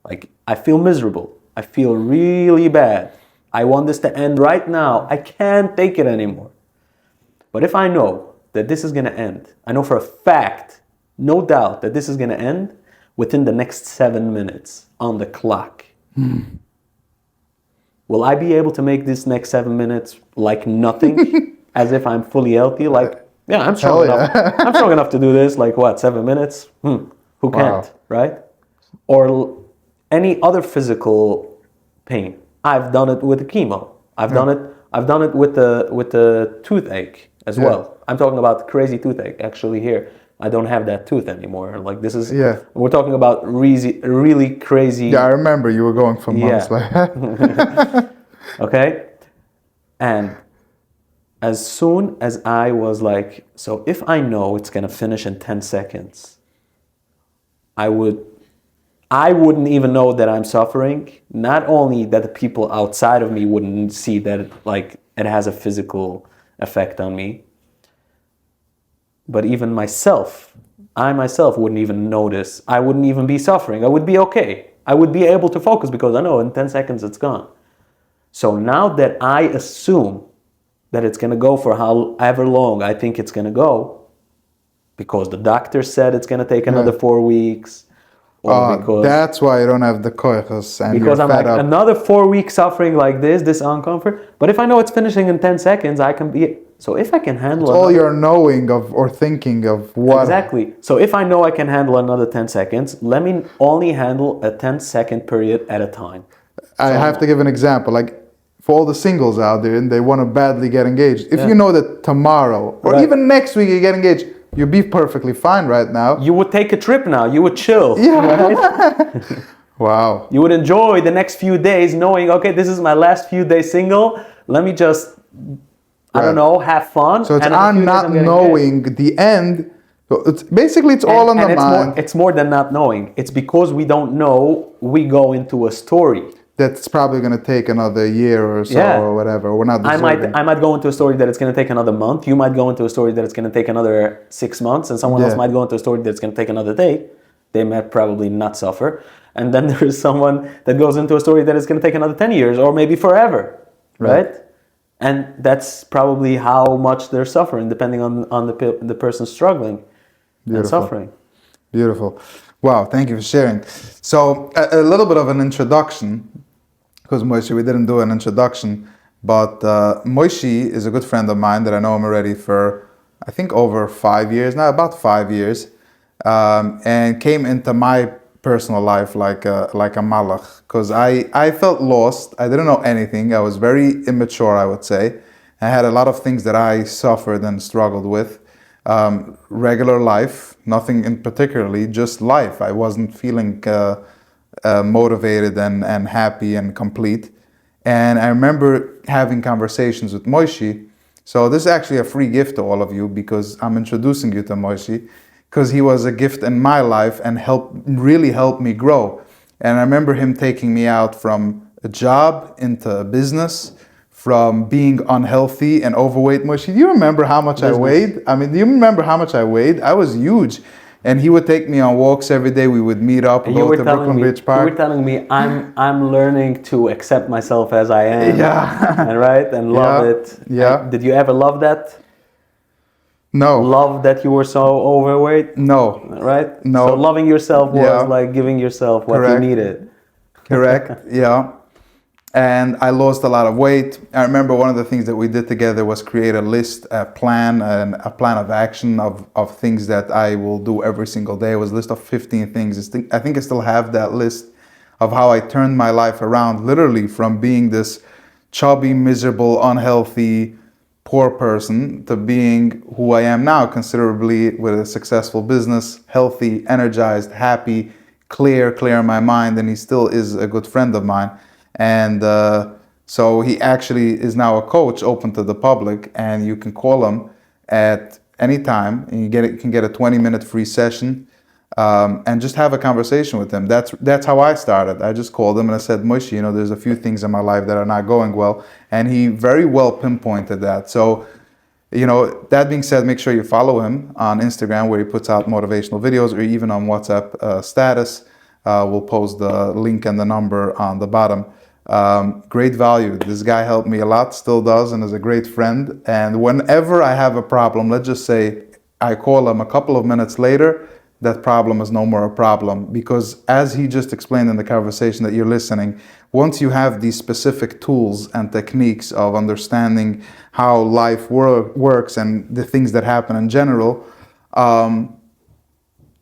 like I feel miserable, I feel really bad, I want this to end right now, I can't take it anymore. But if I know that this is going to end, I know for a fact, no doubt, that this is going to end within the next 7 minutes on the clock. Will I be able to make this next 7 minutes like nothing, as if I'm fully healthy? Like, yeah, I'm strong enough. I'm strong enough to do this. Like what, 7 minutes? Who can't, Wow. right? Or any other physical pain. I've done it with the chemo. I've done it with the toothache as well. I'm talking about crazy toothache. Actually, here I don't have that tooth anymore. Like this is, Yeah. we're talking about really crazy. Yeah, I remember you were going for months like that. Okay, and as soon as I was like, so if I know it's gonna finish in 10 seconds, I wouldn't even know that I'm suffering. Not only that the people outside of me wouldn't see that it has a physical effect on me, but even I myself wouldn't even notice. I wouldn't even be suffering. I would be okay. I would be able to focus because I know in 10 seconds it's gone. So now that I assume that it's going to go for however long I think it's going to go, because the doctor said it's going to take another 4 weeks, or because That's why you don't have the koichas and you're I'm fed like up. another 4 weeks suffering like this uncomfort. But if I know it's finishing in 10 seconds, I can be. So if I can handle All you're knowing of or thinking of what. exactly. So if I know I can handle another 10 seconds, let me only handle a 10-second period at a time. I have to give an example. Like for all the singles out there and they want to badly get engaged. If you know that tomorrow or Right. even next week you get engaged, you'll be perfectly fine right now. You would take a trip now. You would chill. Yeah. Right? Wow. You would enjoy the next few days knowing, okay, this is my last few days single. Let me just, I don't know, have fun. So it's and in a on few days not I'm getting knowing the end. So it's basically all on the mind. It's more than not knowing. It's because we don't know, we go into a story. That's probably going to take another year or so or whatever. We're not I deserving. might go into a story that it's going to take another month. You might go into a story that it's going to take another 6 months, and someone else might go into a story that's going to take another day. They might probably not suffer. And then there is someone that goes into a story that is going to take another 10 years or maybe forever, right? And that's probably how much they're suffering, depending on the person struggling and suffering. Beautiful. Wow, thank you for sharing. So a little bit of an introduction, because Moshe, we didn't do an introduction, but Moshe is a good friend of mine that I know him already for, I think, over 5 years now, about 5 years, and came into my personal life like a malach, because I felt lost. I didn't know anything. I was very immature, I would say. I had a lot of things that I suffered and struggled with. Regular life, nothing in particularly, just life. I wasn't feeling motivated and happy and complete. And I remember having conversations with Moshe. So this is actually a free gift to all of you because I'm introducing you to Moshe, because he was a gift in my life and really helped me grow. And I remember him taking me out from a job into a business, from being unhealthy and overweight. Moshe, do you remember how much I weighed? I mean, do you remember how much I weighed? I was huge. And he would take me on walks every day. We would meet up, go to Brooklyn Bridge Park. You were telling me I'm learning to accept myself as I am. Yeah. And love it. Yeah. And did you ever love that? No. Love that you were so overweight? No. Right? No. So loving yourself was like giving yourself what you needed. Correct. Yeah. And I lost a lot of weight. I remember one of the things that we did together was create a list, a plan of action of things that I will do every single day. It was a list of 15 things. I think I still have that list of how I turned my life around, literally from being this chubby, miserable, unhealthy, poor person to being who I am now, considerably with a successful business, healthy, energized, happy, clear in my mind, and he still is a good friend of mine. And so he actually is now a coach open to the public, and you can call him at any time, and you can get a 20-minute free session, and just have a conversation with him. That's how I started. I just called him and I said, Moshe, there's a few things in my life that are not going well, and he very well pinpointed that. So That being said, make sure you follow him on Instagram where he puts out motivational videos, or even on WhatsApp status. We'll post the link and the number on the bottom. Great value. This guy helped me a lot, still does, and is a great friend. And whenever I have a problem, let's just say I call him a couple of minutes later, that problem is no more a problem, because as he just explained in the conversation that you're listening, once you have these specific tools and techniques of understanding how life works and the things that happen in general,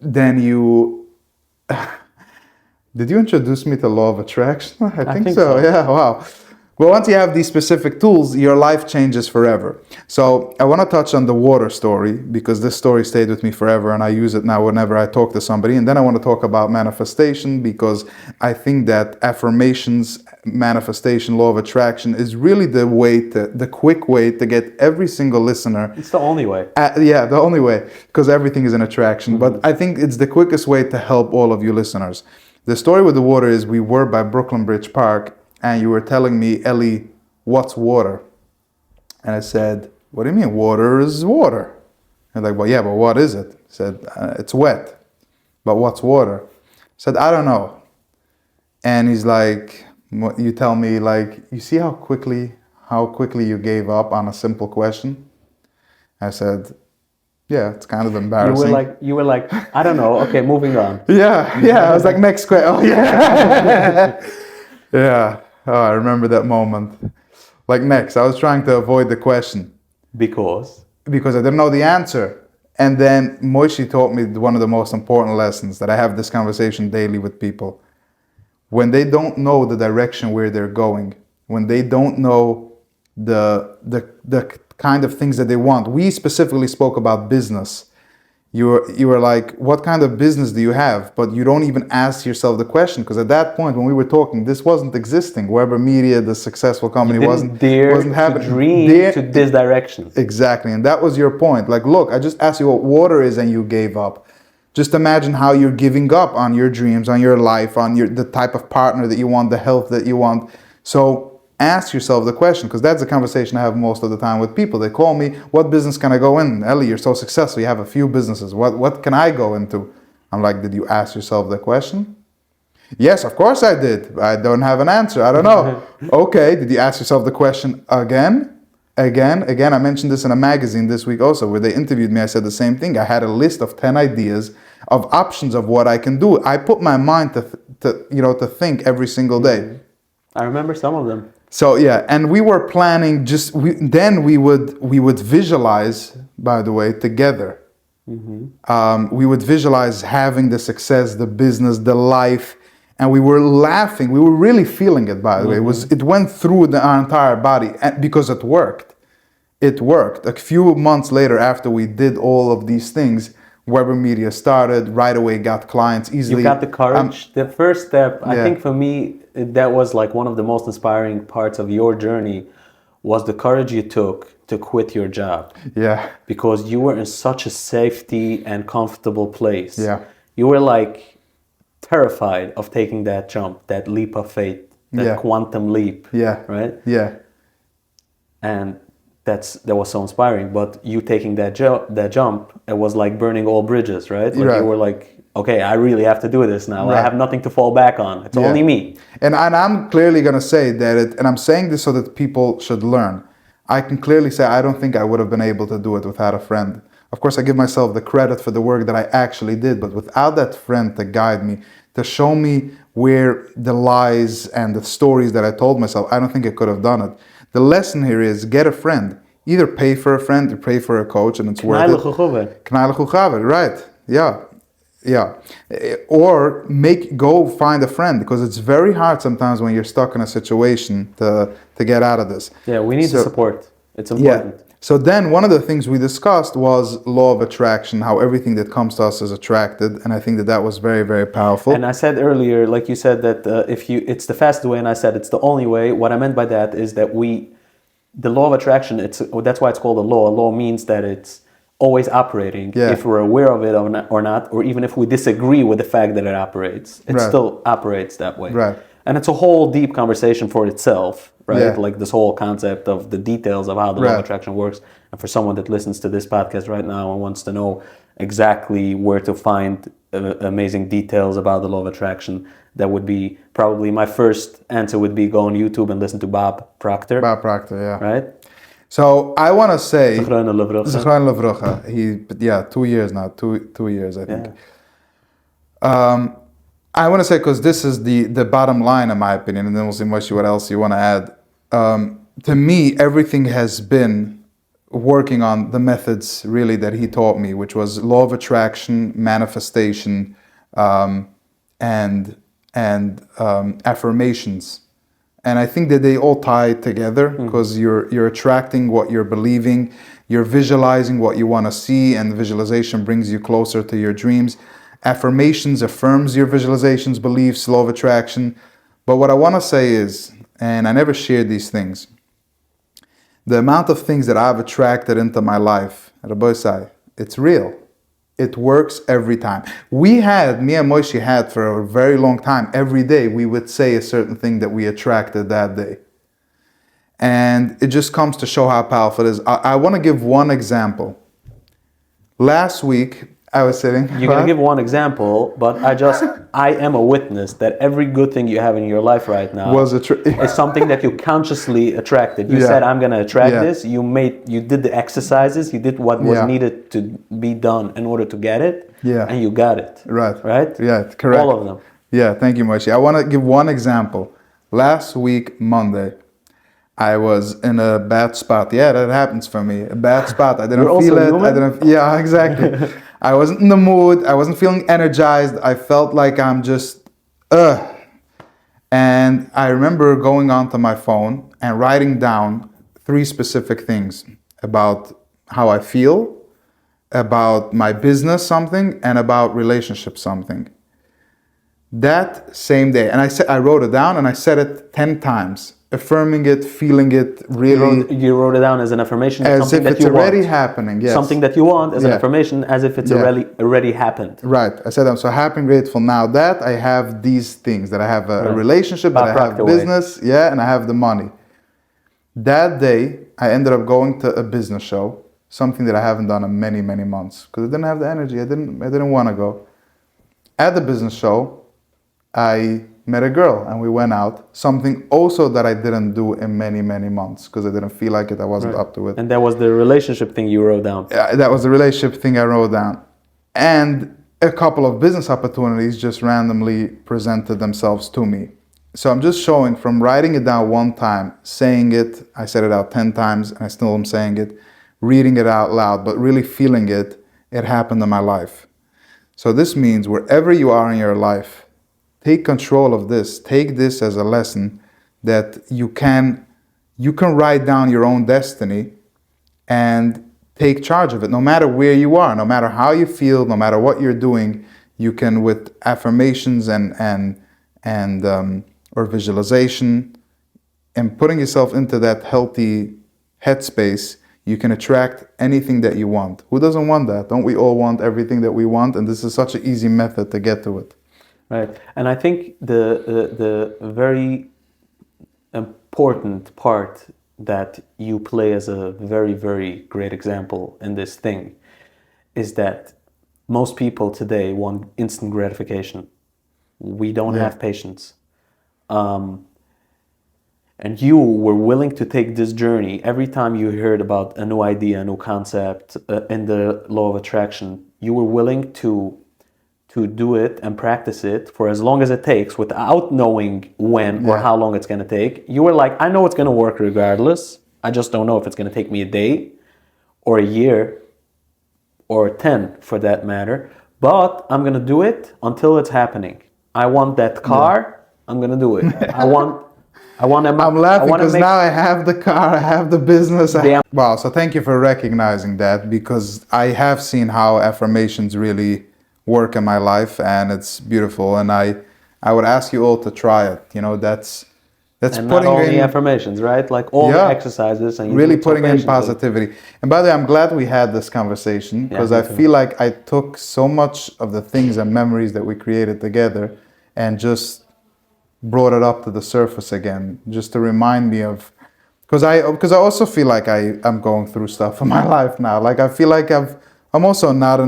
then you... Did you introduce me to law of attraction? I think so. Yeah, wow. But once you have these specific tools, your life changes forever. So I want to touch on the water story, because this story stayed with me forever and I use it now whenever I talk to somebody. And then I want to talk about manifestation, because I think that affirmations, manifestation, law of attraction is really the quick way to get every single listener. It's the only way. The only way, because everything is an attraction. But I think it's the quickest way to help all of you listeners. The story with the water is, we were by Brooklyn Bridge Park, and you were telling me, Eli, what's water? And I said, what do you mean? Water is water. And like, well, yeah, but what is it? I said, it's wet. But what's water? I said, I don't know. And he's like, you tell me, like, you see how quickly you gave up on a simple question? I said, yeah, it's kind of embarrassing. You were like, I don't know. Okay, moving on. Yeah. I was like, next question. Oh, yeah. Yeah. Oh, I remember that moment. Like, next. I was trying to avoid the question. Because I didn't know the answer. And then Moshe taught me one of the most important lessons, that I have this conversation daily with people. When they don't know the direction where they're going, when they don't know the kind of things that they want. We specifically spoke about business. You were like, what kind of business do you have? But you don't even ask yourself the question, because at that point when we were talking, this wasn't existing. Weber Media, the successful company, wasn't happening. To dream to this direction. Exactly, and that was your point. Like, look, I just asked you what water is, and you gave up. Just imagine how you're giving up on your dreams, on your life, on the type of partner that you want, the health that you want. So ask yourself the question, because that's the conversation I have most of the time with people. They call me, what business can I go in? Eli, you're so successful, you have a few businesses. What can I go into? I'm like, did you ask yourself the question? Yes, of course I did. I don't have an answer. I don't know. Okay, did you ask yourself the question again? Again, I mentioned this in a magazine this week also, where they interviewed me. I said the same thing. I had a list of 10 ideas of options of what I can do. I put my mind to think every single day. I remember some of them. So yeah, and we were planning. We would visualize. By the way, together, we would visualize having the success, the business, the life, and we were laughing. We were really feeling it. By the way, it went through our entire body, because it worked. It worked. A few months later, after we did all of these things, Weber Media started right away. Got clients easily. You got the courage. The first step, I think for me, that was like one of the most inspiring parts of your journey, was the courage you took to quit your job. Yeah. Because you were in such a safety and comfortable place. Yeah. You were like terrified of taking that jump, that leap of faith, that quantum leap. Yeah. Right? Yeah. And that was so inspiring. But you taking that jump, it was like burning all bridges, right? Like you were like, okay, I really have to do this now. Right. I have nothing to fall back on. It's only me. And I'm clearly going to say that and I'm saying this so that people should learn. I can clearly say I don't think I would have been able to do it without a friend. Of course, I give myself the credit for the work that I actually did, but without that friend to guide me, to show me where the lies and the stories that I told myself, I don't think I could have done it. The lesson here is get a friend. Either pay for a friend or pay for a coach, and it's worth it. Right? Yeah. Or go find a friend, because it's very hard sometimes when you're stuck in a situation to get out of this. Yeah, we need the support. It's important. Yeah. So then one of the things we discussed was law of attraction, how everything that comes to us is attracted. And I think that was very, very powerful. And I said earlier, like you said, that it's the fast way, and I said it's the only way. What I meant by that is that the law of attraction, that's why it's called a law. A law means that it's always operating, if we're aware of it or not, or even if we disagree with the fact that it operates, it still operates that way. Right. And it's a whole deep conversation for itself, right? Yeah. Like this whole concept of the details of how the law Right. of attraction works. And for someone that listens to this podcast right now and wants to know exactly where to find amazing details about the law of attraction, that would be probably my first answer would be go on YouTube and listen to Bob Proctor, Bob Proctor, yeah. right? So I want to say, Zichron Levrocha. Zichron Levrocha. He, 2 years now, 2 years, I think. Yeah. I want to say, because this is the bottom line, in my opinion, and then we'll see, Moshe, what else you want to add. To me, everything has been working on the methods, really, that he taught me, which was law of attraction, manifestation, and affirmations. And I think that they all tie together, because you're attracting what you're believing, you're visualizing what you want to see, and the visualization brings you closer to your dreams. Affirmations affirms your visualizations, beliefs, law of attraction. But what I want to say is, and I never shared these things, the amount of things that I've attracted into my life, Rabbi Sai, it's real. It works every time. Me and Moshe had for a very long time, every day we would say a certain thing that we attracted that day. And it just comes to show how powerful it is. I want to give one example. Last week, I was sitting. You're going to give one example, but I am a witness that every good thing you have in your life right now is something that you consciously attracted. You said, I'm going to attract this. You did the exercises. You did what was needed to be done in order to get it. Yeah. And you got it. Right. Right? Yeah, correct. All of them. Yeah, thank you, Moshe. I want to give one example. Last week, Monday, I was in a bad spot. Yeah, that happens for me. A bad spot. I didn't feel it. Yeah, exactly. I wasn't in the mood. I wasn't feeling energized. I felt like I'm just, And I remember going onto my phone and writing down 3 specific things about how I feel, about my business something, and about relationship something. That same day, and I wrote it down and I said it 10 times. Affirming it, feeling it, really. You wrote it down as an affirmation. As if it's already happening, yes. Something that you want as an affirmation, as if it's already happened. Right. I said, I'm so happy and grateful now that I have these things, that I have a relationship, that I have business, and I have the money. That day, I ended up going to a business show, something that I haven't done in many, many months, because I didn't have the energy. I didn't want to go. At the business show, I met a girl and we went out. Something also that I didn't do in many, many months because I didn't feel like it. I wasn't up to it. And that was the relationship thing you wrote down. That was the relationship thing I wrote down. And a couple of business opportunities just randomly presented themselves to me. So I'm just showing from writing it down one time, saying it, I said it out 10 times and I still am saying it, reading it out loud, but really feeling it, it happened in my life. So this means wherever you are in your life, take control of this. Take this as a lesson that you can write down your own destiny and take charge of it. No matter where you are, no matter how you feel, no matter what you're doing, you can, with affirmations and or visualization and putting yourself into that healthy headspace, you can attract anything that you want. Who doesn't want that? Don't we all want everything that we want? And this is such an easy method to get to it. Right, and I think the very important part that you play as a very, very great example in this thing is that most people today want instant gratification. We don't have patience. And you were willing to take this journey every time you heard about a new idea, a new concept in the law of attraction. You were willing to do it and practice it for as long as it takes without knowing when or how long it's going to take. You were like, I know it's going to work regardless. I just don't know if it's going to take me a day or a year or 10 for that matter. But I'm going to do it until it's happening. I want that car. I'm going to do it. I'm laughing because now I have the car, I have the business. Wow, so thank you for recognizing that, because I have seen how affirmations really work in my life, and it's beautiful, and I would ask you all to try it. You know, that's and putting not only in affirmations, right? Like all the exercises, and you really putting in positivity. And by the way, I'm glad we had this conversation, because I feel like I took so much of the things and memories that we created together and just brought it up to the surface again, just to remind me of, because I also feel like I'm going through stuff in my life now. Like I feel like I'm also not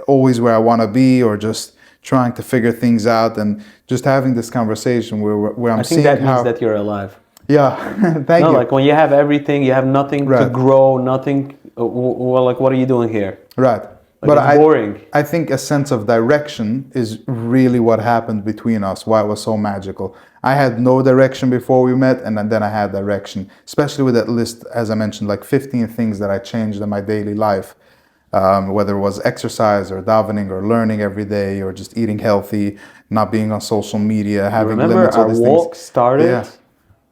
always where I want to be, or just trying to figure things out, and just having this conversation where I'm I think seeing that means how. that you're alive. Yeah, thank No, you. like when you have everything, you have nothing to Right. grow, nothing. Well, like, what are you doing here? Right. Like, But it's boring. I think a sense of direction is really what happened between us, why it was so magical. I had no direction before we met, and then I had direction, especially with that list, as I mentioned, like 15 things that I changed in my daily life, whether it was exercise or davening or learning every day or just eating healthy, not being on social media, having Remember limits, all our these walk things. started? Yeah.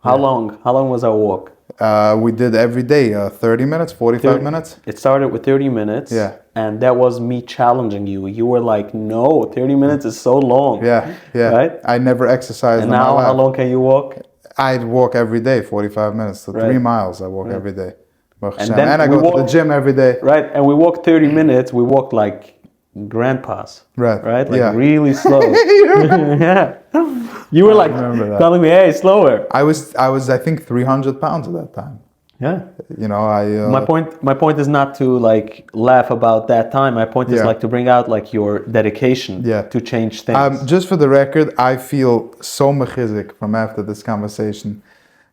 How Yeah. long? How long was our walk? We did every day, 30 minutes, 45 minutes. It started with 30 minutes. Yeah. And that was me challenging you. You were like, no, 30 minutes is so long. Yeah, yeah. Right? I never exercised And in my now, how life. long can you walk? I'd walk every day, 45 minutes to Right. 3 miles. I walk Right. every day. Baruch And Hashem. then And I we go to the walked- gym every day. Right, and we walked 30 minutes. We walked like grandpas. Right, Right? Like yeah. really slow. Yeah. You were like remember that. telling me, hey, slower. I was I think 300 pounds at that time. Yeah. You know, I My point is not to like laugh about that time. My point is Yeah. like to bring out like your dedication Yeah. to change things. just for the record, I feel so mechizik from after this conversation.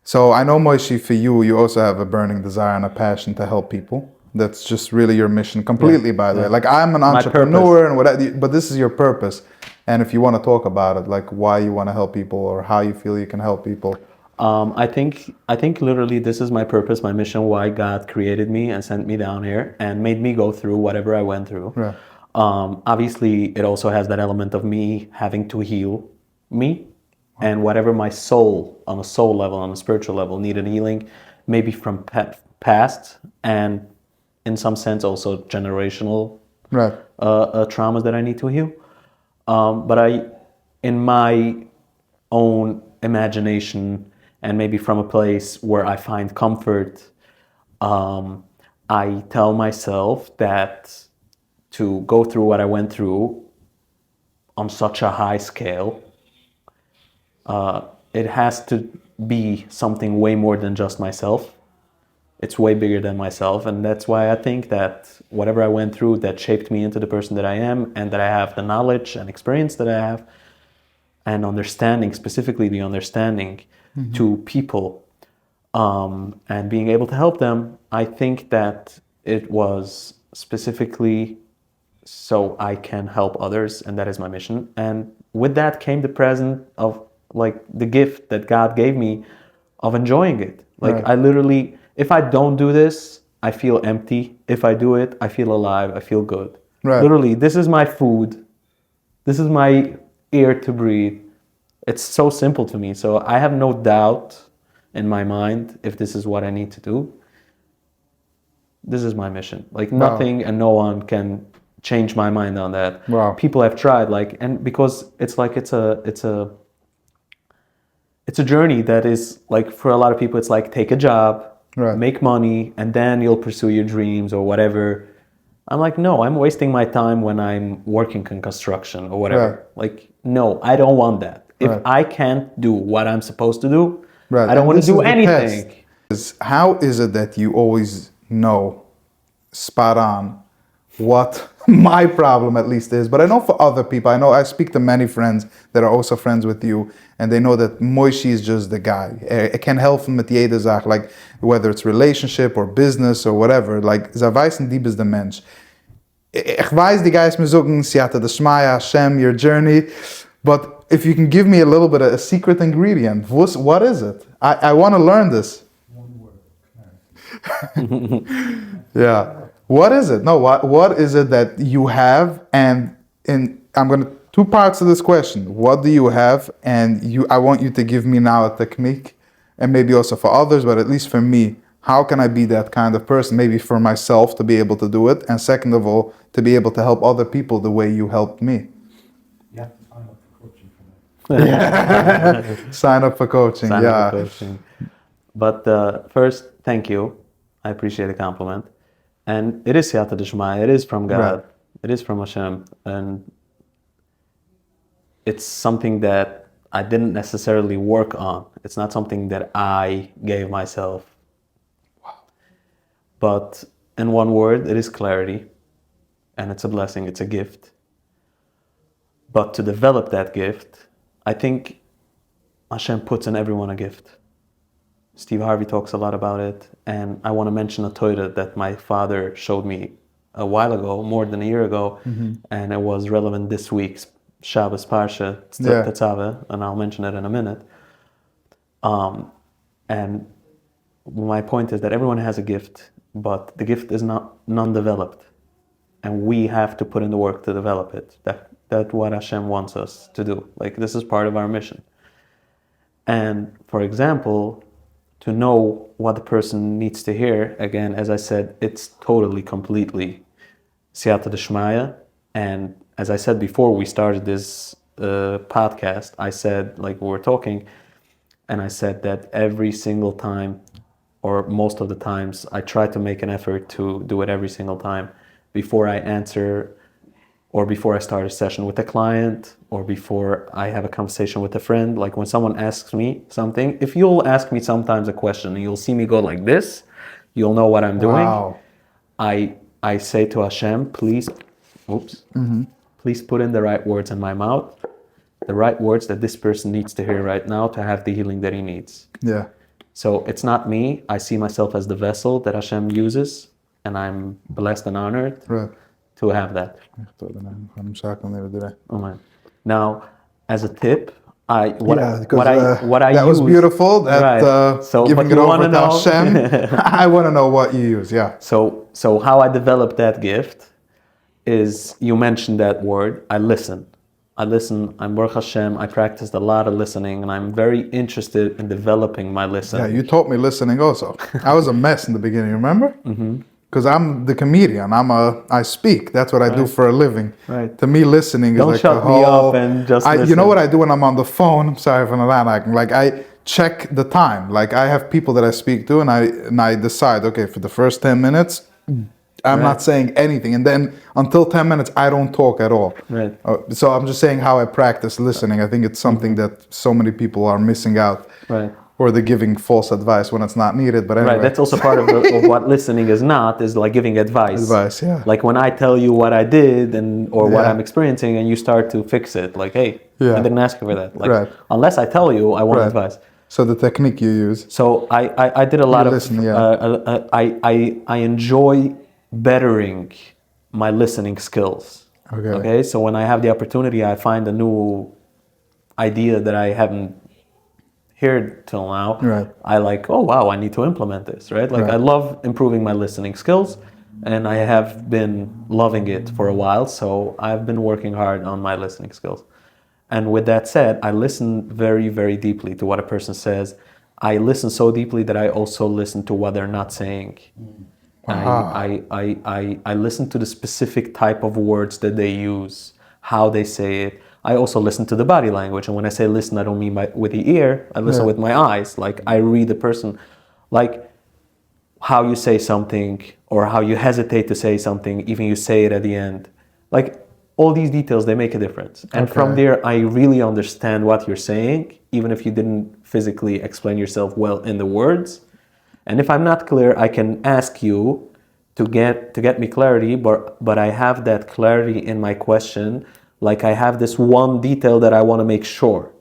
So I know, Moshe, for you also have a burning desire and a passion to help people. That's just really your mission completely, by the way. Like I'm an entrepreneur and whatever, but this is your purpose. And if you want to talk about it, like why you want to help people or how you feel you can help people. I think literally this is my purpose, my mission, why God created me and sent me down here and made me go through whatever I went through. Right. Obviously, it also has that element of me having to heal me, and whatever my soul, on a soul level, on a spiritual level, needed healing, maybe from past and in some sense also generational Right. traumas that I need to heal. But in my own imagination, and maybe from a place where I find comfort, I tell myself that to go through what I went through on such a high scale, it has to be something way more than just myself. It's way bigger than myself, and that's why I think that whatever I went through that shaped me into the person that I am, and that I have the knowledge and experience that I have, and understanding, specifically the understanding to people, and being able to help them. I think that it was specifically so I can help others, and that is my mission. And with that came the present of like the gift that God gave me of enjoying it. Like Right. I literally, if I don't do this, I feel empty. If I do it, I feel alive. I feel good. Right. Literally, this is my food. This is my air to breathe. It's so simple to me. So I have no doubt in my mind if this is what I need to do. This is my mission. Like nothing and no one can change my mind on that. Wow. People have tried, like, and because it's like it's a journey that is like, for a lot of people it's like take a job, Right. make money, and then you'll pursue your dreams or whatever. I'm like, no, I'm wasting my time when I'm working in construction or whatever. Right. Like, no, I don't want that. If Right. I can't do what I'm supposed to do, Right. I don't And want this to do is the anything. test. How is it that you always know spot on what my problem at least is? But I know for other people, I know I speak to many friends that are also friends with you, and they know that Moshe is just the guy. It can help them mit jeder Sache, like whether it's relationship or business or whatever. Like, zij weißen die is the Mensch. Ich weiß, die guys mir sagen, sie hatte the Shmaya Hashem, your journey, but if you can give me a little bit of a secret ingredient, what is it? I want to learn this. Yeah. What is it? No, what is it that you have? And I'm going to, two parts of this question. What do you have? And I want you to give me now a technique, and maybe also for others, but at least for me, how can I be that kind of person? Maybe for myself to be able to do it. And second of all, to be able to help other people the way you helped me. You have to sign up for coaching for that. Sign up for coaching. Sign yeah. up for coaching. But first, thank you. I appreciate the compliment. And it is Siyata D'Shmaya. It is from God. Right. It is from Hashem. And it's something that I didn't necessarily work on. It's not something that I gave myself. But in one word, it is clarity, and it's a blessing, it's a gift. But to develop that gift, I think Hashem puts in everyone a gift. Steve Harvey talks a lot about it, and I want to mention a Torah that my father showed me a while ago, more than a year ago, and it was relevant this week's Shabbos Parsha, Tetzaveh, and I'll mention it in a minute. And my point is that everyone has a gift, but the gift is not non-developed, and we have to put in the work to develop it. That's what Hashem wants us to do. Like, this is part of our mission. And for example, to know what the person needs to hear, again, as I said, it's totally, completely siyata d'shmaya. And as I said before we started this podcast, I said, like, we were talking, and I said that every single time, or most of the times, I try to make an effort to do it every single time before I answer, or before I start a session with a client, or before I have a conversation with a friend. Like when someone asks me something, if you'll ask me sometimes a question and you'll see me go like this, you'll know what I'm doing. Wow. I say to Hashem, please, please put in the right words in my mouth, the right words that this person needs to hear right now to have the healing that he needs. Yeah. So it's not me. I see myself as the vessel that Hashem uses, and I'm blessed and honored to have that. Oh man. Now, as a tip, that was beautiful. So, giving it over to Hashem. I want to know what you use. Yeah. So how I developed that gift is, you mentioned that word. I listen. I'm Baruch Hashem. I practiced a lot of listening, and I'm very interested in developing my listening. Yeah, you taught me listening also. I was a mess in the beginning. Remember? Because I'm the comedian. I speak. That's what I do for a living. Right. To me, listening is Don't like shut me up and just listen. You know what I do when I'm on the phone? I'm sorry for that. Like I check the time. Like I have people that I speak to, and I decide, okay, for the first 10 minutes, I'm not saying anything, and then until 10 minutes, I don't talk at all. Right. So I'm just saying how I practice listening. I think it's something that so many people are missing out. Right. Or they're giving false advice when it's not needed. But anyway. Right, that's also part of what listening is not, is like giving advice. Advice, yeah. Like when I tell you what I did or what I'm experiencing, and you start to fix it. Like, hey, I didn't ask you for that. Like, unless I tell you, I want advice. So the technique you use. So I did a lot of. I enjoy bettering my listening skills. Okay. So when I have the opportunity, I find a new idea that I haven't heard till now. Right. I like, oh wow, I need to implement this. Right. Like I love improving my listening skills, and I have been loving it for a while. So I've been working hard on my listening skills. And with that said, I listen very, very deeply to what a person says. I listen so deeply that I also listen to what they're not saying. I listen to the specific type of words that they use, how they say it. I also listen to the body language. And when I say listen, I don't mean with the ear. I listen with my eyes. Like I read the person. Like how you say something, or how you hesitate to say something, even you say it at the end. Like all these details, they make a difference. And from there, I really understand what you're saying, even if you didn't physically explain yourself well in the words. And if I'm not clear, I can ask you to get me clarity, but I have that clarity in my question. Like I have this one detail that I want to make sure.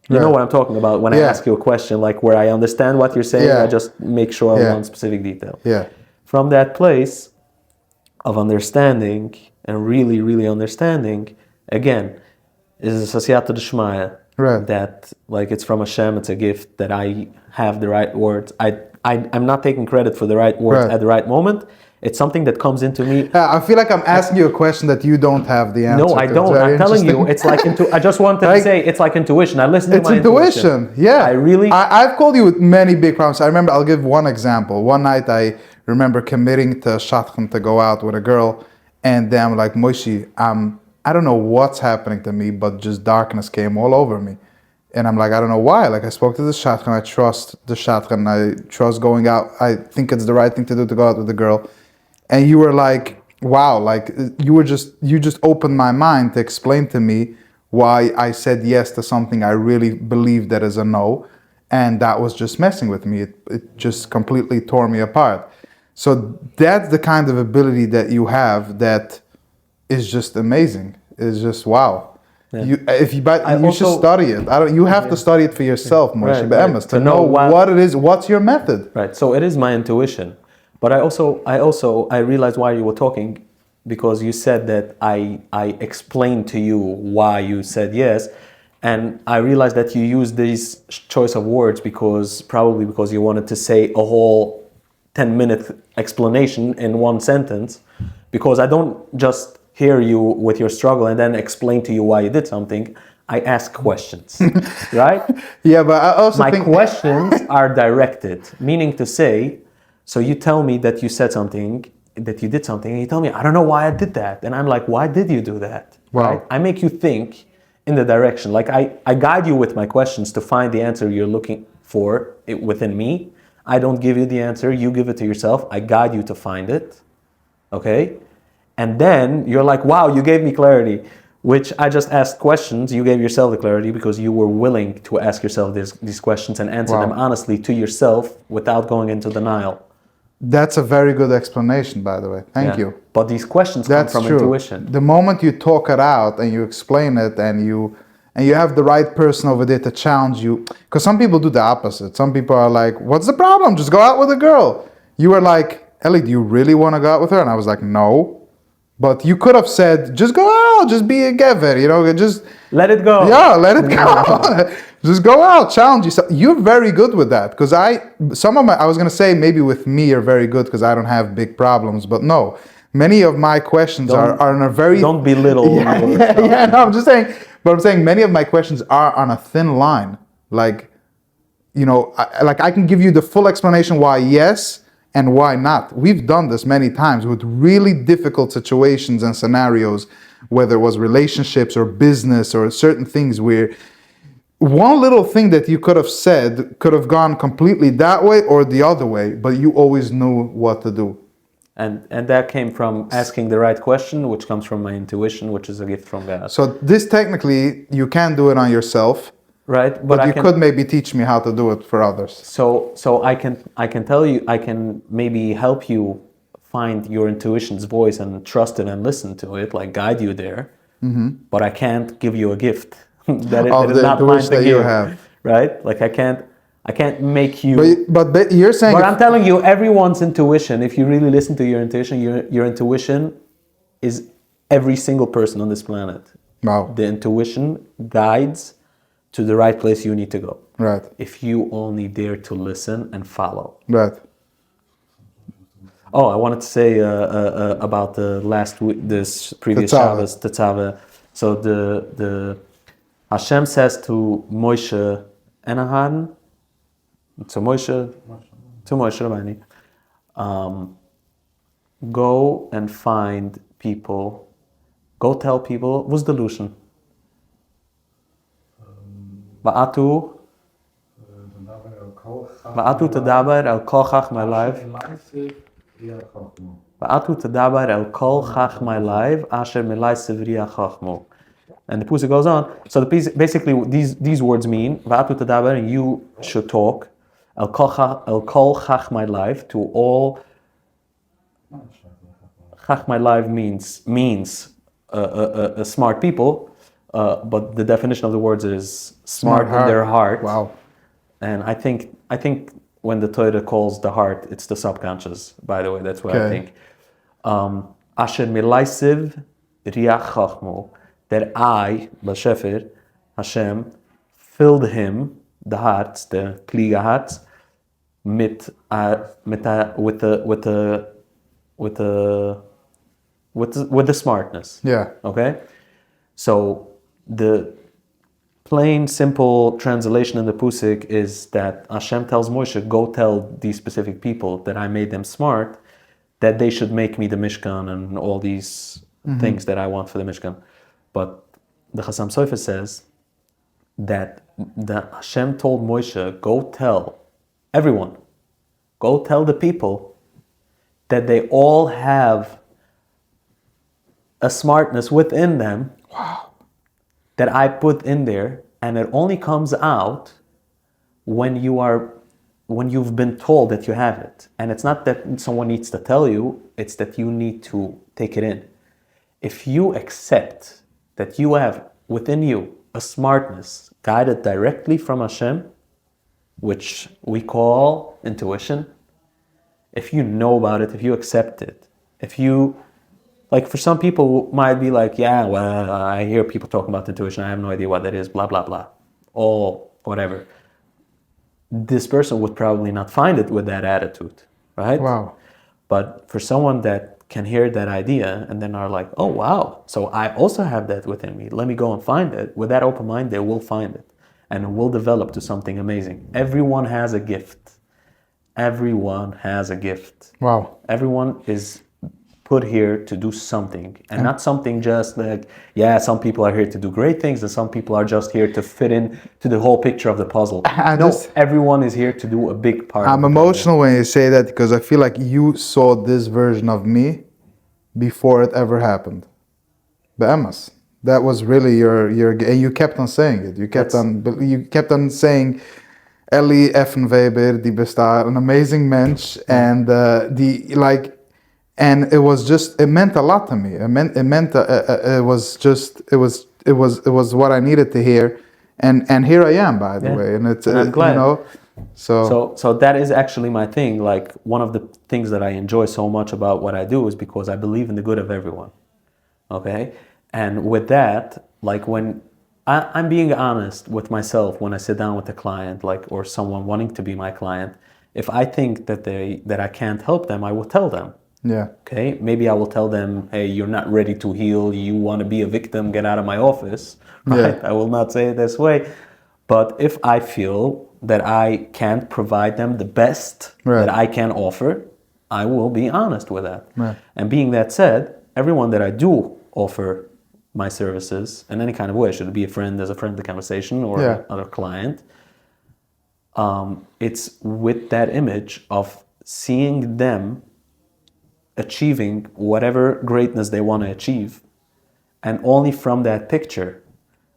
You know what I'm talking about when I ask you a question, like where I understand what you're saying, I just make sure of one specific detail. Yeah. From that place of understanding and really, really understanding, again, is a siyata d'shmaya. Right. That like it's from Hashem, it's a gift that I have the right words. I'm not taking credit for the right words at the right moment. It's something that comes into me. I feel like I'm asking you a question that you don't have the answer to. No, I don't. I'm telling you, it's like I just wanted to say it's like intuition. I listen to my intuition. Yeah. I've called you with many big problems. I remember, I'll give one example. One night I remember committing to shadchan, to go out with a girl, and then I'm like, Moshe, I don't know what's happening to me, but just darkness came all over me. And I'm like, I don't know why. Like I spoke to the shadchan, I trust the shadchan, I trust going out. I think it's the right thing to do to go out with the girl. And you were like, wow, like you just opened my mind to explain to me why I said yes to something I really believed that is a no, and that was just messing with me. It just completely tore me apart. So that's the kind of ability that you have that is just amazing. It's just wow. Yeah. But I you should also- study it. You have to study it for yourself, Moshe, Right, Be'emes, right. to know what it is. What's your method? Right. So it is my intuition, but I realized while you were talking, because you said that I explained to you why you said yes, and I realized that you used this choice of words probably because you wanted to say a whole 10-minute explanation in one sentence, because I don't just hear you with your struggle and then explain to you why you did something. I ask questions, right? Yeah, but I also My think questions are directed, meaning to say, so you tell me that you said something, that you did something, and you tell me, I don't know why I did that. And I'm like, why did you do that? Wow. Right? I make you think in the direction. Like I guide you with my questions to find the answer you're looking for within me. I don't give you the answer, you give it to yourself. I guide you to find it. Okay? And then you're like, wow, you gave me clarity, which I just asked questions. You gave yourself the clarity because you were willing to ask yourself these questions and answer them honestly to yourself without going into denial. that's a very good explanation, by the way. Thank you. But these questions That's come from true. intuition. The moment you talk it out and you explain it and you have the right person over there to challenge you, because some people do the opposite. Some people are like, "What's the problem? Just go out with a girl." You were like, "Ellie, do you really want to go out with her?" And I was like, "No." But you could have said, "Just go out, just be a gever, just Let it go. yeah, let it go. Just go out, challenge yourself." You're very good with that because I was gonna say maybe with me you're very good because I don't have big problems, but no, many of my questions are on a very Don't belittle yourself. yeah. No, I'm saying many of my questions are on a thin line. Like, I can give you the full explanation why yes and why not. We've done this many times with really difficult situations and scenarios, whether it was relationships or business or certain things where one little thing that you could have said could have gone completely that way or the other way, but you always knew what to do. And that came from asking the right question, which comes from my intuition, which is a gift from God. So this technically, you can do it on yourself, Right? but you could maybe teach me how to do it for others. So I can tell you, I can maybe help you find your intuition's voice and trust it and listen to it, like guide you there. But I can't give you a gift that Of is the not mine intuition to that you give, have. right? Like I can't make you. But you're saying But I'm telling you, everyone's intuition. If you really listen to your intuition is every single person on this planet. wow, The intuition guides to the right place you need to go. right, If you only dare to listen and follow. right. Oh, I wanted to say about the last week, this previous Tetzaveh. Shabbos, Tetzaveh. So the Hashem says to Moshe Enahan, to Moshe Rabbeinu, go and find people, go tell people, what's the Lushan? Ba'atu tadaber el kol chachmei live. Ba'atu tadaber el kol chachmei live asher milaysev riach chachmo. And the Pusik goes on. So basically these words mean Ba'atu tadaber, and you should talk el kol chachmei live to all. Chachmei live means smart people, but the definition of the words is smart in their heart. Wow. And I think when the Torah calls the heart, it's the subconscious. By the way, that's what I think. Asher milaysiv riach chachmo, that I, Bashefer, Hashem, filled him, the hearts, the kliga hearts, with the smartness. Yeah. Okay. So the plain, simple translation in the Pusik is that Hashem tells Moshe, go tell these specific people that I made them smart, that they should make me the Mishkan and all these things that I want for the Mishkan. But the Chassam Sofer says that the Hashem told Moshe, go tell everyone, go tell the people that they all have a smartness within them. Wow. that I put in there, and it only comes out when you've been told that you have it. And it's not that someone needs to tell you, it's that you need to take it in. If you accept that you have within you a smartness guided directly from Hashem, which we call intuition, if you know about it, if you accept it, if you, like for some people might be like, yeah, well, I hear people talking about intuition, I have no idea what that is, blah, blah, blah, all whatever. This person would probably not find it with that attitude, right? Wow. But for someone that can hear that idea and then are like, oh, wow, so I also have that within me. Let me go and find it. With that open mind, they will find it and it will develop to something amazing. Everyone has a gift. Everyone has a gift. Wow. Everyone is put here to do something, and not something just like, yeah, some people are here to do great things and some people are just here to fit in to the whole picture of the puzzle. Everyone is here to do a big part. I'm emotional when you say that because I feel like you saw this version of me before it ever happened. Be'emes. That was really your and you kept on saying it. You kept on saying Eli Weber, die bestaat, an amazing mensch, and and it meant a lot to me. It was what I needed to hear, and here I am, by the way, and it's I'm glad. you know, so that is actually my thing. Like one of the things that I enjoy so much about what I do is because I believe in the good of everyone. Okay, and with that, like when I'm being honest with myself when I sit down with a client, like or someone wanting to be my client, if I think that I can't help them, I will tell them. Yeah. Okay, maybe I will tell them, hey, you're not ready to heal, you want to be a victim, get out of my office, right? Yeah. I will not say it this way. But if I feel that I can't provide them the best that I can offer, I will be honest with that. Right. And being that said, everyone that I do offer my services in any kind of way, should it be a friend as a friendly conversation or another client, it's with that image of seeing them achieving whatever greatness they want to achieve, and only from that picture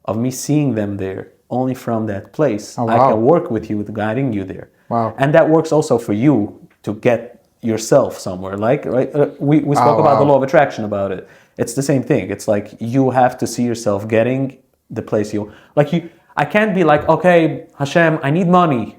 of me seeing them there, only from that place, I can work with you, with guiding you there. Wow. And that works also for you to get yourself somewhere. Like, right? We spoke about the law of attraction about it. It's the same thing. It's like you have to see yourself getting the place I can't be like, okay, Hashem, I need money.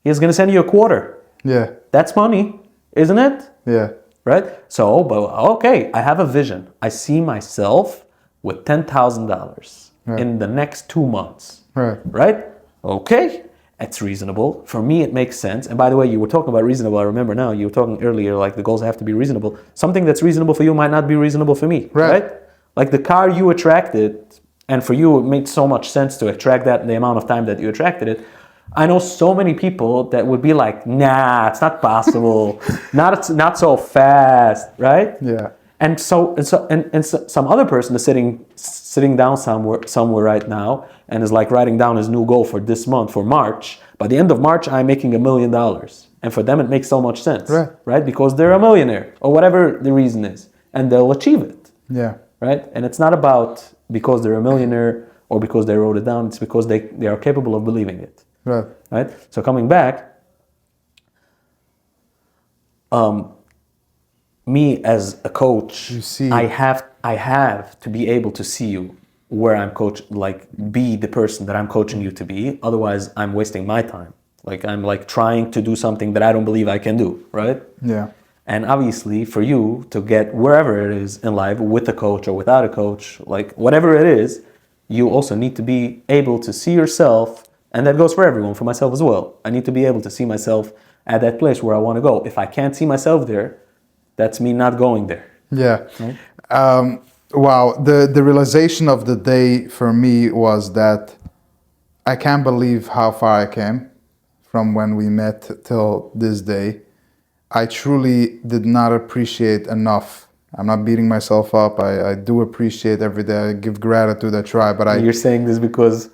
He's going to send you a quarter. Yeah. That's money, isn't it? Yeah. Right? So, but okay, I have a vision. I see myself with $10,000 in the next 2 months. Right? Okay, it's reasonable. For me, it makes sense. And by the way, you were talking about reasonable. I remember now, you were talking earlier, like the goals have to be reasonable. Something that's reasonable for you might not be reasonable for me. Right? Like the car you attracted, and for you, it made so much sense to attract that in the amount of time that you attracted it. I know so many people that would be like, nah, it's not possible, not so fast, right? Yeah. And so some other person is sitting down somewhere right now and is like writing down his new goal for this month, for March. By the end of March, I'm making $1 million, and for them it makes so much sense, right? Because they're a millionaire or whatever the reason is, and they'll achieve it. Yeah. Right? And it's not about because they're a millionaire or because they wrote it down. It's because they are capable of believing it. Right? So coming back, me as a coach, I have to be able to see you where I'm be the person that I'm coaching you to be. Otherwise, I'm wasting my time. Like I'm like trying to do something that I don't believe I can do. Right? Yeah. And obviously, for you to get wherever it is in life, with a coach or without a coach, like whatever it is, you also need to be able to see yourself. And that goes for everyone, for myself as well. I need to be able to see myself at that place where I want to go. If I can't see myself there, that's me not going there. Yeah. Right? Wow. The realization of the day for me was that I can't believe how far I came from when we met till this day. I truly did not appreciate enough. I'm not beating myself up. I do appreciate every day. I give gratitude. I try, but You're saying this because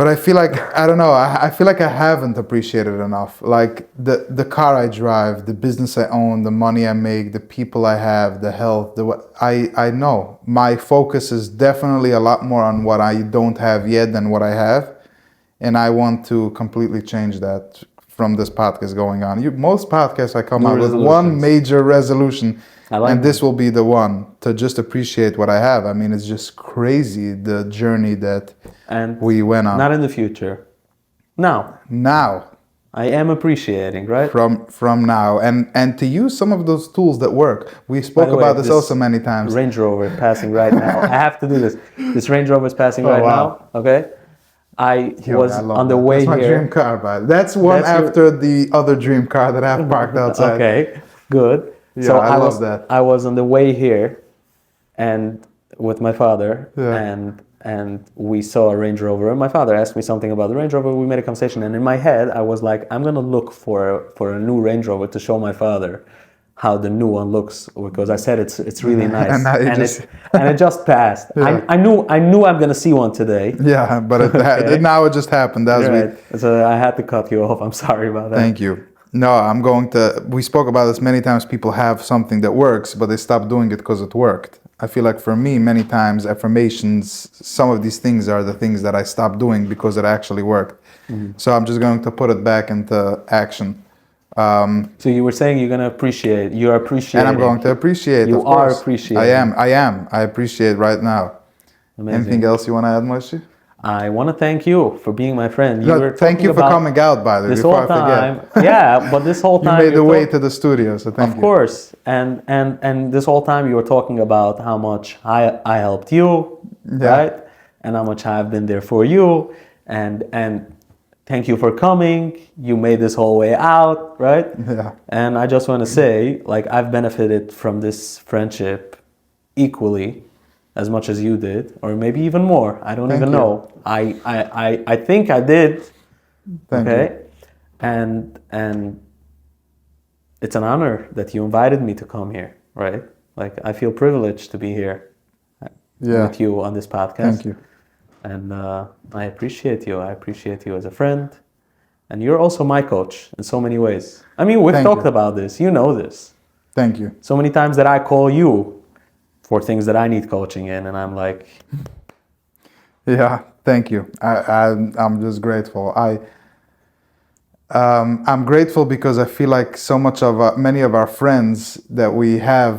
But I feel like, I don't know, I feel like I haven't appreciated enough. Like the car I drive, the business I own, the money I make, the people I have, the health, I know. My focus is definitely a lot more on what I don't have yet than what I have. And I want to completely change that from this podcast going on. Most podcasts I come New out with one resolutions. major resolution, I like and this that. will be the one to just appreciate what I have. I mean, it's just crazy the journey that And we went on. not in the future. Now, Now, I am appreciating, right? from now, and to use some of those tools that work. We By spoke the way, about this also many times. Range Rover passing right now. I have to do this. This Range Rover is passing Oh, right wow. now. Okay. I Yo, was I love on the that. way That's my here. dream car, but that's one That's your- after the other dream car that I have parked outside. Okay, good. Yeah, So I love was that. I was on the way here, and with my father, Yeah. and we saw a Range Rover. And my father asked me something about the Range Rover. We made a conversation, and in my head, I was like, I'm gonna look for a new Range Rover to show my father how the new one looks, because I said it's really nice, And now you just- it just passed. Yeah. I knew I'm gonna see one today. Yeah, but Okay. now it just happened as we. Right. So I had to cut you off. I'm sorry about that. Thank you. No, I'm going to. We spoke about this many times. People have something that works, but they stop doing it because it worked. I feel like for me, many times affirmations, some of these things are the things that I stopped doing because it actually worked. Mm-hmm. So I'm just going to put it back into action. So you were saying you're gonna appreciate. You're appreciating. And I'm going to appreciate. You of course. are appreciating. I am. I appreciate right now. Amazing. Anything else you want to add, Moshe? I want to thank you for being my friend. No, were thank talking you for about coming out, by the way, this before whole I time. forget. Yeah, but this whole You time made the you're way talk- to the studio, so thank you. Of course, and this whole time you were talking about how much I helped you, Yeah. right? And how much I've been there for you, and thank you for coming. You made this whole way out, right? Yeah. And I just want to say, like, I've benefited from this friendship equally as much as you did, or maybe even more. I don't Thank even you. know. I think I did. Thank okay, you. and it's an honor that you invited me to come here, right? Like, I feel privileged to be here Yeah. with you on this podcast. Thank you. And I appreciate you. I appreciate you as a friend. And you're also my coach in so many ways. I mean, we've Thank talked you. about this. You know this. Thank you. So many times that I call you for things that I need coaching in, and I'm like, Yeah, thank you. I'm just grateful. I'm grateful because I feel like so much of many of our friends that we have,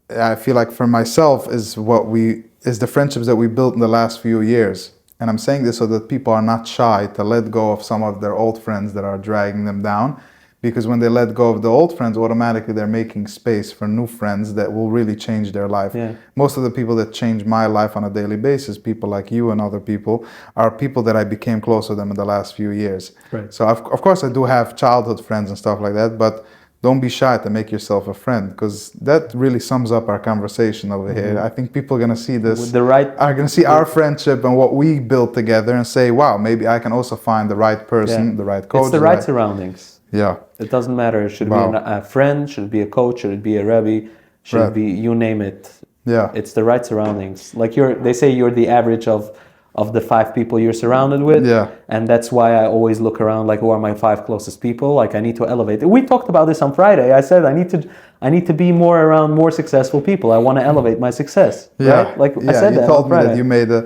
I feel like for myself is the friendships that we built in the last few years. And I'm saying this so that people are not shy to let go of some of their old friends that are dragging them down. Because when they let go of the old friends, automatically they're making space for new friends that will really change their life. Yeah. Most of the people that change my life on a daily basis, people like you and other people, are people that I became close to them in the last few years. Right. So of course I do have childhood friends and stuff like that, but don't be shy to make yourself a friend, because that really sums up our conversation over here. I think people are going to see this, with the right, are going to see our friendship and what we built together and say, wow, maybe I can also find the right person, yeah. the right coach. It's the right surroundings. Yeah. It doesn't matter. Should it Wow. be a friend? Should it be a coach? Should it be a rebbe? Should Right. it be, you name it. Yeah. It's the right surroundings. Like they say you're the average of the 5 people you're surrounded with. Yeah. And that's why I always look around, like, who are my 5 closest people? Like, I need to elevate. We talked about this on Friday. I said I need to be more around more successful people. I want to elevate my success. Yeah. Right? Like Yeah, I said you that told on me Friday. that you made a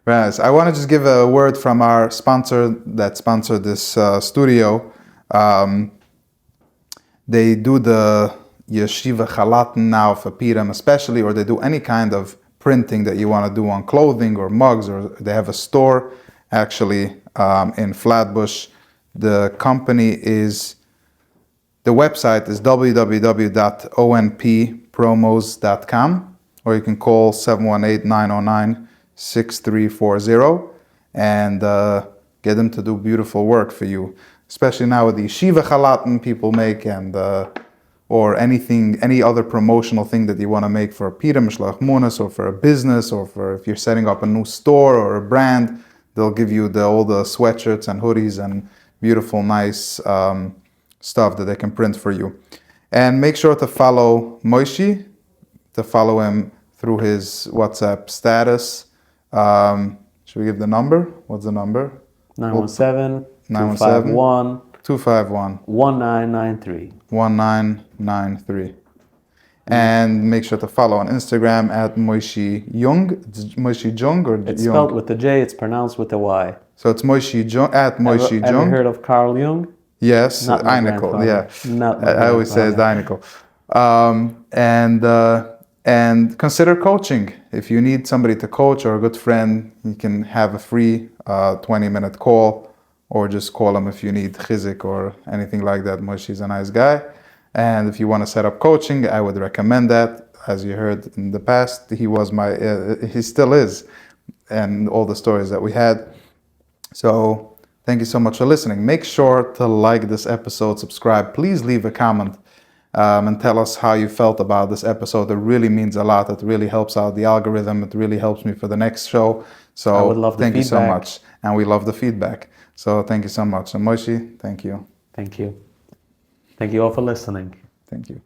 very nice. I want to just give a word from our sponsor that sponsored this studio. They do the yeshiva chalaten now for Piram especially, or they do any kind of printing that you want to do on clothing or mugs, or they have a store actually in Flatbush. The website is www.onppromos.com, or you can call 718-909-6340 and get them to do beautiful work for you. Especially now with the yeshiva chalaten people make, and or any other promotional thing that you want to make for a Piram Shlach Munas, or for a business, or for if you're setting up a new store or a brand, they'll give you all the sweatshirts and hoodies and beautiful, nice stuff that they can print for you. And make sure to follow Moshe, to follow him through his WhatsApp status. Should we give the number? What's the number? 917 917 251 251 1993. 1993. And make sure to follow on Instagram at Moshe Jung. It's Moshe Jung or It's Jung? spelled with the J, it's pronounced with the Y. So it's Moshe Jung at Moshe Ever Jung. heard of Carl Jung? Yes, Not my Einikel, grandfather. yeah. Not my I always say it's grandfather. Einikel. And consider coaching. If you need somebody to coach or a good friend, you can have a free 20-minute call, or just call him if you need chizik or anything like that. Moshe's a nice guy. And if you want to set up coaching, I would recommend that. As you heard in the past, he was he still is, and all the stories that we had. So thank you so much for listening. Make sure to like this episode, subscribe. Please leave a comment and tell us how you felt about this episode. It really means a lot. It really helps out the algorithm. It really helps me for the next show. So I would love the thank you so feedback. much. And we love the feedback. So thank you so much. And Moshe, thank you. Thank you. Thank you all for listening. Thank you.